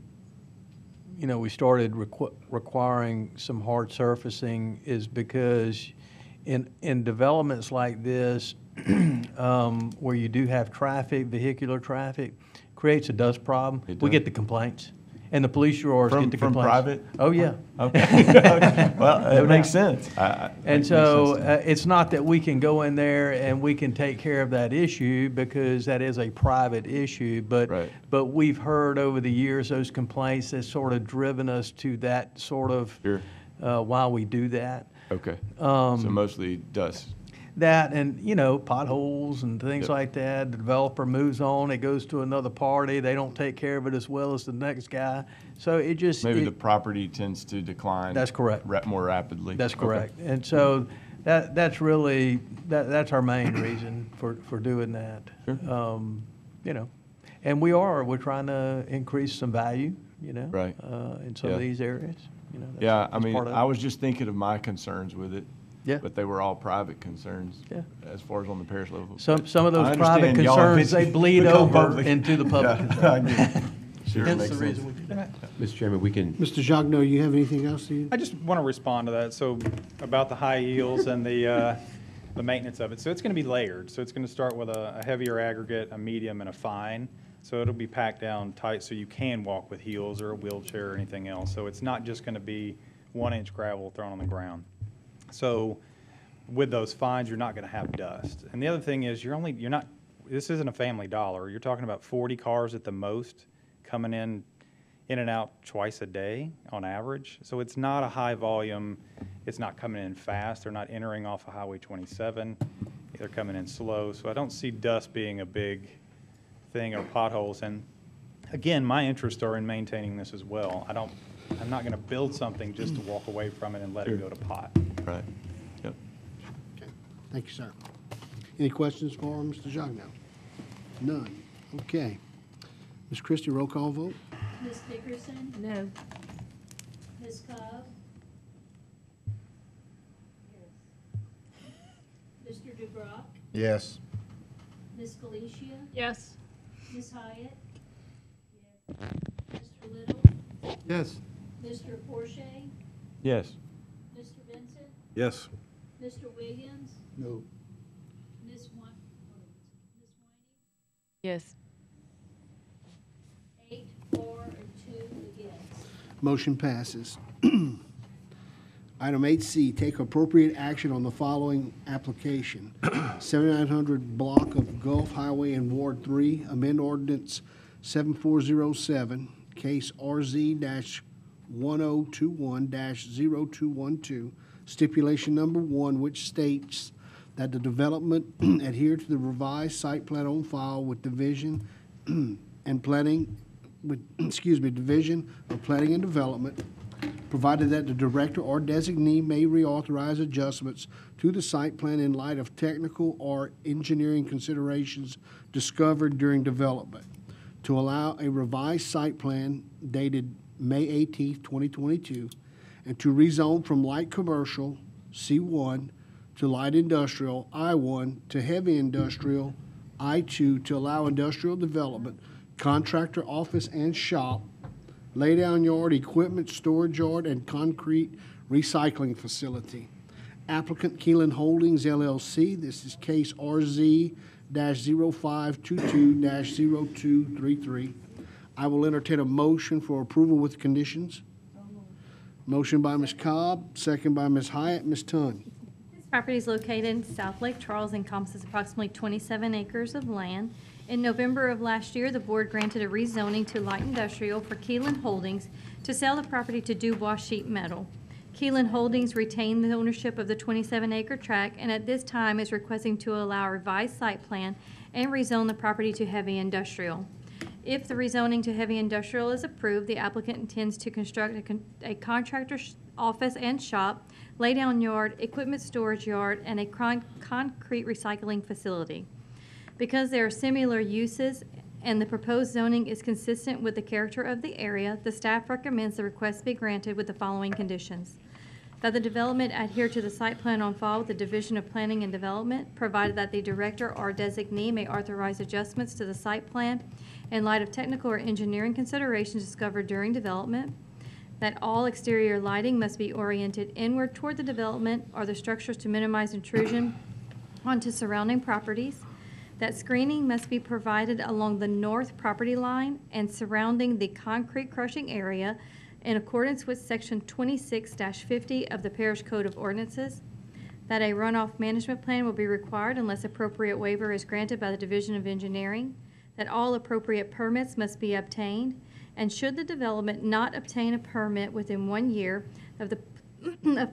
started requiring some hard surfacing, is because in developments like this, where you do have traffic, vehicular traffic, creates a dust problem. We get the complaints, and the police bureaus get the complaints. From private? Oh, yeah. Okay. Well, it makes sense. And so it's not that we can go in there and we can take care of that issue, because that is a private issue. But we've heard over the years those complaints that's sort of driven us to that sort of why we do that. Okay. So mostly dust. That and, potholes and things like that. The developer moves on, it goes to another party. They don't take care of it as well as the next guy. So it just... Maybe the property tends to decline. That's correct. More rapidly. That's correct. Okay. And so that's really, that's our main reason for doing that. Sure. And we're trying to increase some value, right. In some of these areas. I mean, I was just thinking of my concerns with it. Yeah. But they were all private concerns. Yeah. As far as on the parish level. Some of those private concerns, they bleed over into the public. Sure, Hence makes the sense. reason we do that. Mr. Chairman, we can. Mr. Jagno, you have anything else? I just want to respond to that. So about the high yields and the maintenance of it. So it's going to be layered. So it's going to start with a heavier aggregate, a medium, and a fine. So it'll be packed down tight so you can walk with heels or a wheelchair or anything else. So it's not just going to be 1-inch gravel thrown on the ground. So with those fines, you're not going to have dust. And the other thing is this isn't a Family Dollar. You're talking about 40 cars at the most coming in and out twice a day on average. So it's not a high volume. It's not coming in fast. They're not entering off of Highway 27. They're coming in slow. So I don't see dust being a big thing or potholes. And again, my interests are in maintaining this as well. I'm not going to build something just to walk away from it and let it go to pot. Right. Yep. Okay. Thank you, sir. Any questions for Mr. Jagno? None. Okay. Ms. Christie, roll call vote. Ms. Dickerson? No. Ms. Cobb? Yes. Mr. DeBrock? Yes. Ms. Felicia? Yes. Ms. Hyatt? Yes. Mr. Little? Yes. Mr. Forshey, Yes. Mr. Vincent, Yes. Mr. Williams, No. Ms. White, Yes. 8 for, and 2 against. Motion passes. Item 8C, take appropriate action on the following application. 7900 block of Gulf Highway in Ward 3, amend ordinance 7407, case RZ-1021-0212, stipulation number 1, which states that the development adhere to the revised site plan on file with division and planning, Division of Planning and Development, provided that the director or designee may reauthorize adjustments to the site plan in light of technical or engineering considerations discovered during development, to allow a revised site plan dated May 18, 2022, and to rezone from light commercial, C1, to light industrial, I1, to heavy industrial, I2, to allow industrial development, contractor office and shop, laydown yard, equipment storage yard, and concrete recycling facility. Applicant Keelan Holdings LLC. This is case RZ-0522-0233. I will entertain a motion for approval with conditions. Motion by Ms. Cobb, second by Ms. Hyatt. Ms. Tunn. This property is located in South Lake Charles, encompasses approximately 27 acres of land. In November of last year, the board granted a rezoning to light industrial for Keelan Holdings to sell the property to Dubois Sheet Metal. Keelan Holdings retained the ownership of the 27-acre tract and at this time is requesting to allow a revised site plan and rezone the property to heavy industrial. If the rezoning to heavy industrial is approved, the applicant intends to construct a contractor's office and shop, laydown yard, equipment storage yard, and a concrete recycling facility. Because there are similar uses and the proposed zoning is consistent with the character of the area, the staff recommends the request be granted with the following conditions. That the development adhere to the site plan on file with the Division of Planning and Development, provided that the director or designee may authorize adjustments to the site plan in light of technical or engineering considerations discovered during development. That all exterior lighting must be oriented inward toward the development or the structures to minimize intrusion onto surrounding properties. That screening must be provided along the north property line and surrounding the concrete crushing area in accordance with Section 26-50 of the Parish Code of Ordinances. That a runoff management plan will be required unless appropriate waiver is granted by the Division of Engineering. That all appropriate permits must be obtained. And should the development not obtain a permit within 1 year of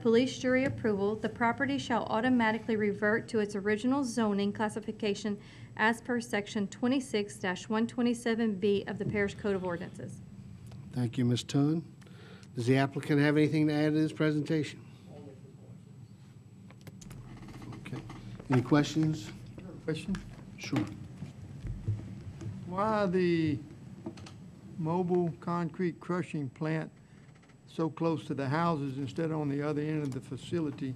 police jury approval, the property shall automatically revert to its original zoning classification as per Section 26-127B of the Parish Code of Ordinances. Thank you, Ms. Tunn. Does the applicant have anything to add to this presentation? Okay. Any questions? Question? Sure. Why the mobile concrete crushing plant so close to the houses instead of on the other end of the facility?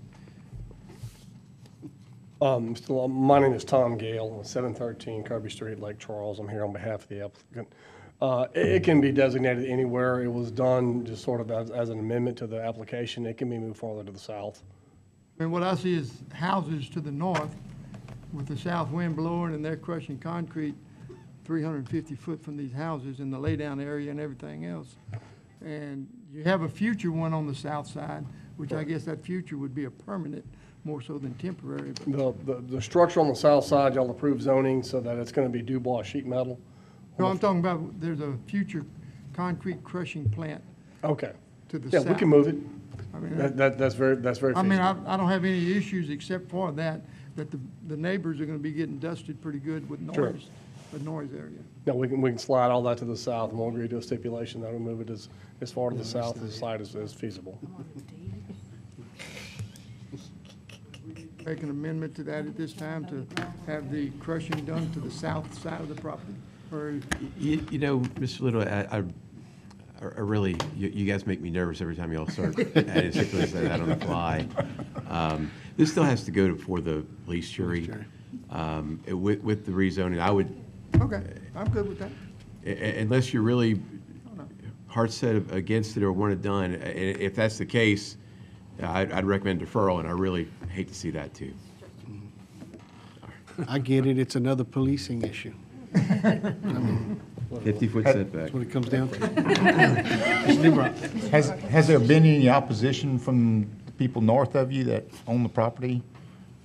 My name is Tom Gale, 713 Kirby Street, Lake Charles. I'm here on behalf of the applicant. It can be designated anywhere. It was done just sort of as an amendment to the application. It can be moved farther to the south. And what I see is houses to the north with the south wind blowing and they're crushing concrete 350 foot from these houses in the laydown area and everything else. And you have a future one on the south side, which I guess that future would be a permanent more so than temporary. The structure on the south side, y'all approved zoning so that it's going to be Dubois sheet metal. No, I'm talking about there's a future concrete crushing plant. Okay. To the yeah, south. we can move it. I mean, that's very feasible. I mean, I don't have any issues except for that the neighbors are going to be getting dusted pretty good with noise, Sure. the noise area. No, we can slide all that to the south and we'll agree to a stipulation that we move it as far to the south as the site is feasible. Make an amendment to that at this time to have the crushing done to the south side of the property? Or You know, Mr. Little, I really, you guys make me nervous every time y'all start adding stipulations that on the fly. This still has to go before the police jury. With the rezoning, I would. Okay, I'm good with that. Unless you're really, heart set against it or want it done. If that's the case, I'd recommend deferral, and I really hate to see that too. I get it, it's another policing issue. 50-foot setback. That's what it comes down to. Has there been any opposition from the people north of you that own the property?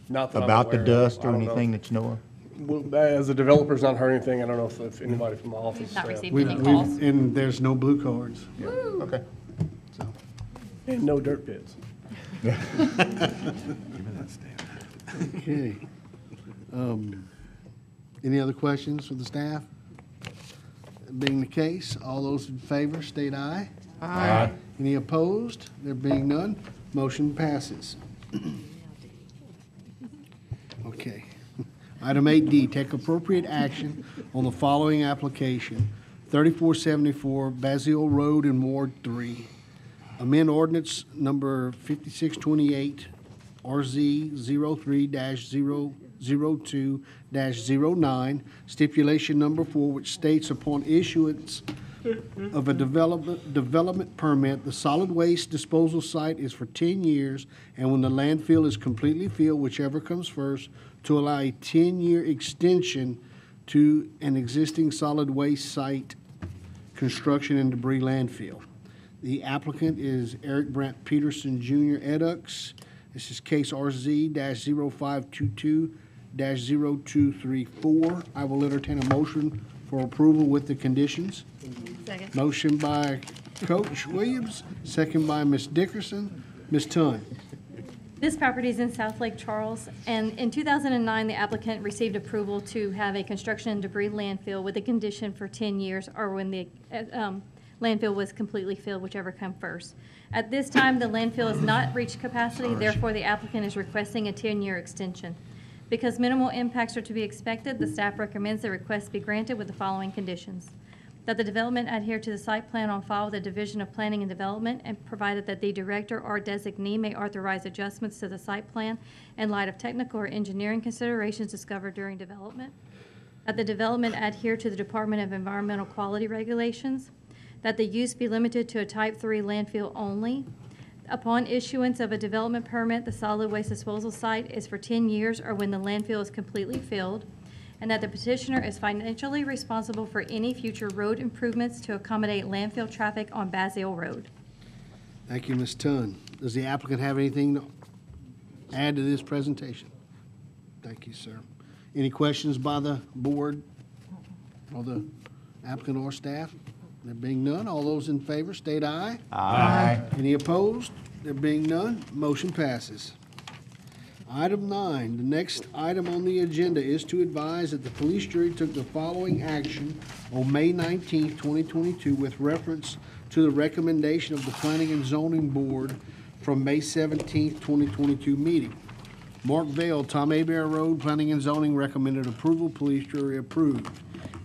Not that I'm About the aware of. dust I or don't know. anything that you know of? Well, as the developer's not heard anything, I don't know if anybody from the office. Not staff- received any calls. And there's no blue cards. Okay. And no dirt pits. Okay. Any other questions for the staff? Being the case, all those in favor state aye. Aye. Any opposed? There being none, motion passes. Okay. Item 8D, take appropriate action on the following application, 3474 Bazile Road in Ward 3. Amend ordinance number 5628, RZ 03-002-09, stipulation number 4, which states upon issuance of a development permit, the solid waste disposal site is for 10 years, and when the landfill is completely filled, whichever comes first, to allow a 10-year extension to an existing solid waste site construction and debris landfill. The applicant is Eric Brandt Peterson Jr. Edux. This is case RZ-0522-0234. I will entertain a motion for approval with the conditions. Second. Motion by Coach Williams, second by Ms. Dickerson. Ms. Tunn. This property is in South Lake Charles, and in 2009, the applicant received approval to have a construction and debris landfill with a condition for 10 years, or when the landfill was completely filled, whichever come first. At this time, the landfill has not reached capacity, therefore the applicant is requesting a 10-year extension. Because minimal impacts are to be expected, the staff recommends the request be granted with the following conditions: that the development adhere to the site plan on file with the Division of Planning and Development, and provided that the director or designee may authorize adjustments to the site plan in light of technical or engineering considerations discovered during development. That the development adhere to the Department of Environmental Quality regulations. That the use be limited to a Type 3 landfill only. Upon issuance of a development permit, the solid waste disposal site is for 10 years or when the landfill is completely filled. And that the petitioner is financially responsible for any future road improvements to accommodate landfill traffic on Bazile Road. Thank you, Ms. Tunn. Does the applicant have anything to add to this presentation? Thank you, sir. Any questions by the board or the applicant or staff? There being none, all those in favor state aye. Aye. Any opposed? There being none, motion passes. Item 9, the next item on the agenda is to advise that the police jury took the following action on May 19, 2022, with reference to the recommendation of the Planning and Zoning Board from May 17, 2022 meeting. Mark Vale, Tom Abear Road, Planning and Zoning recommended approval, police jury approved.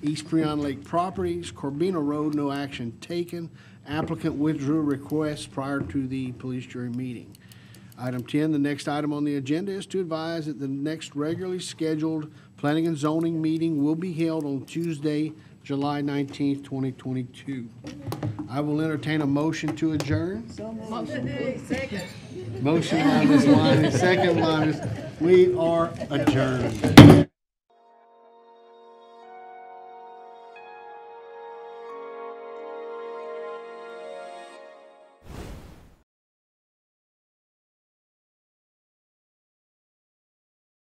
East Preon Lake Properties, Corbina Road, no action taken. Applicant withdrew request prior to the police jury meeting. Item 10, the next item on the agenda is to advise that the next regularly scheduled Planning and Zoning meeting will be held on Tuesday, July 19th, 2022. I will entertain a motion to adjourn. Motion by Ms. Lyons, second by Ms. We are adjourned.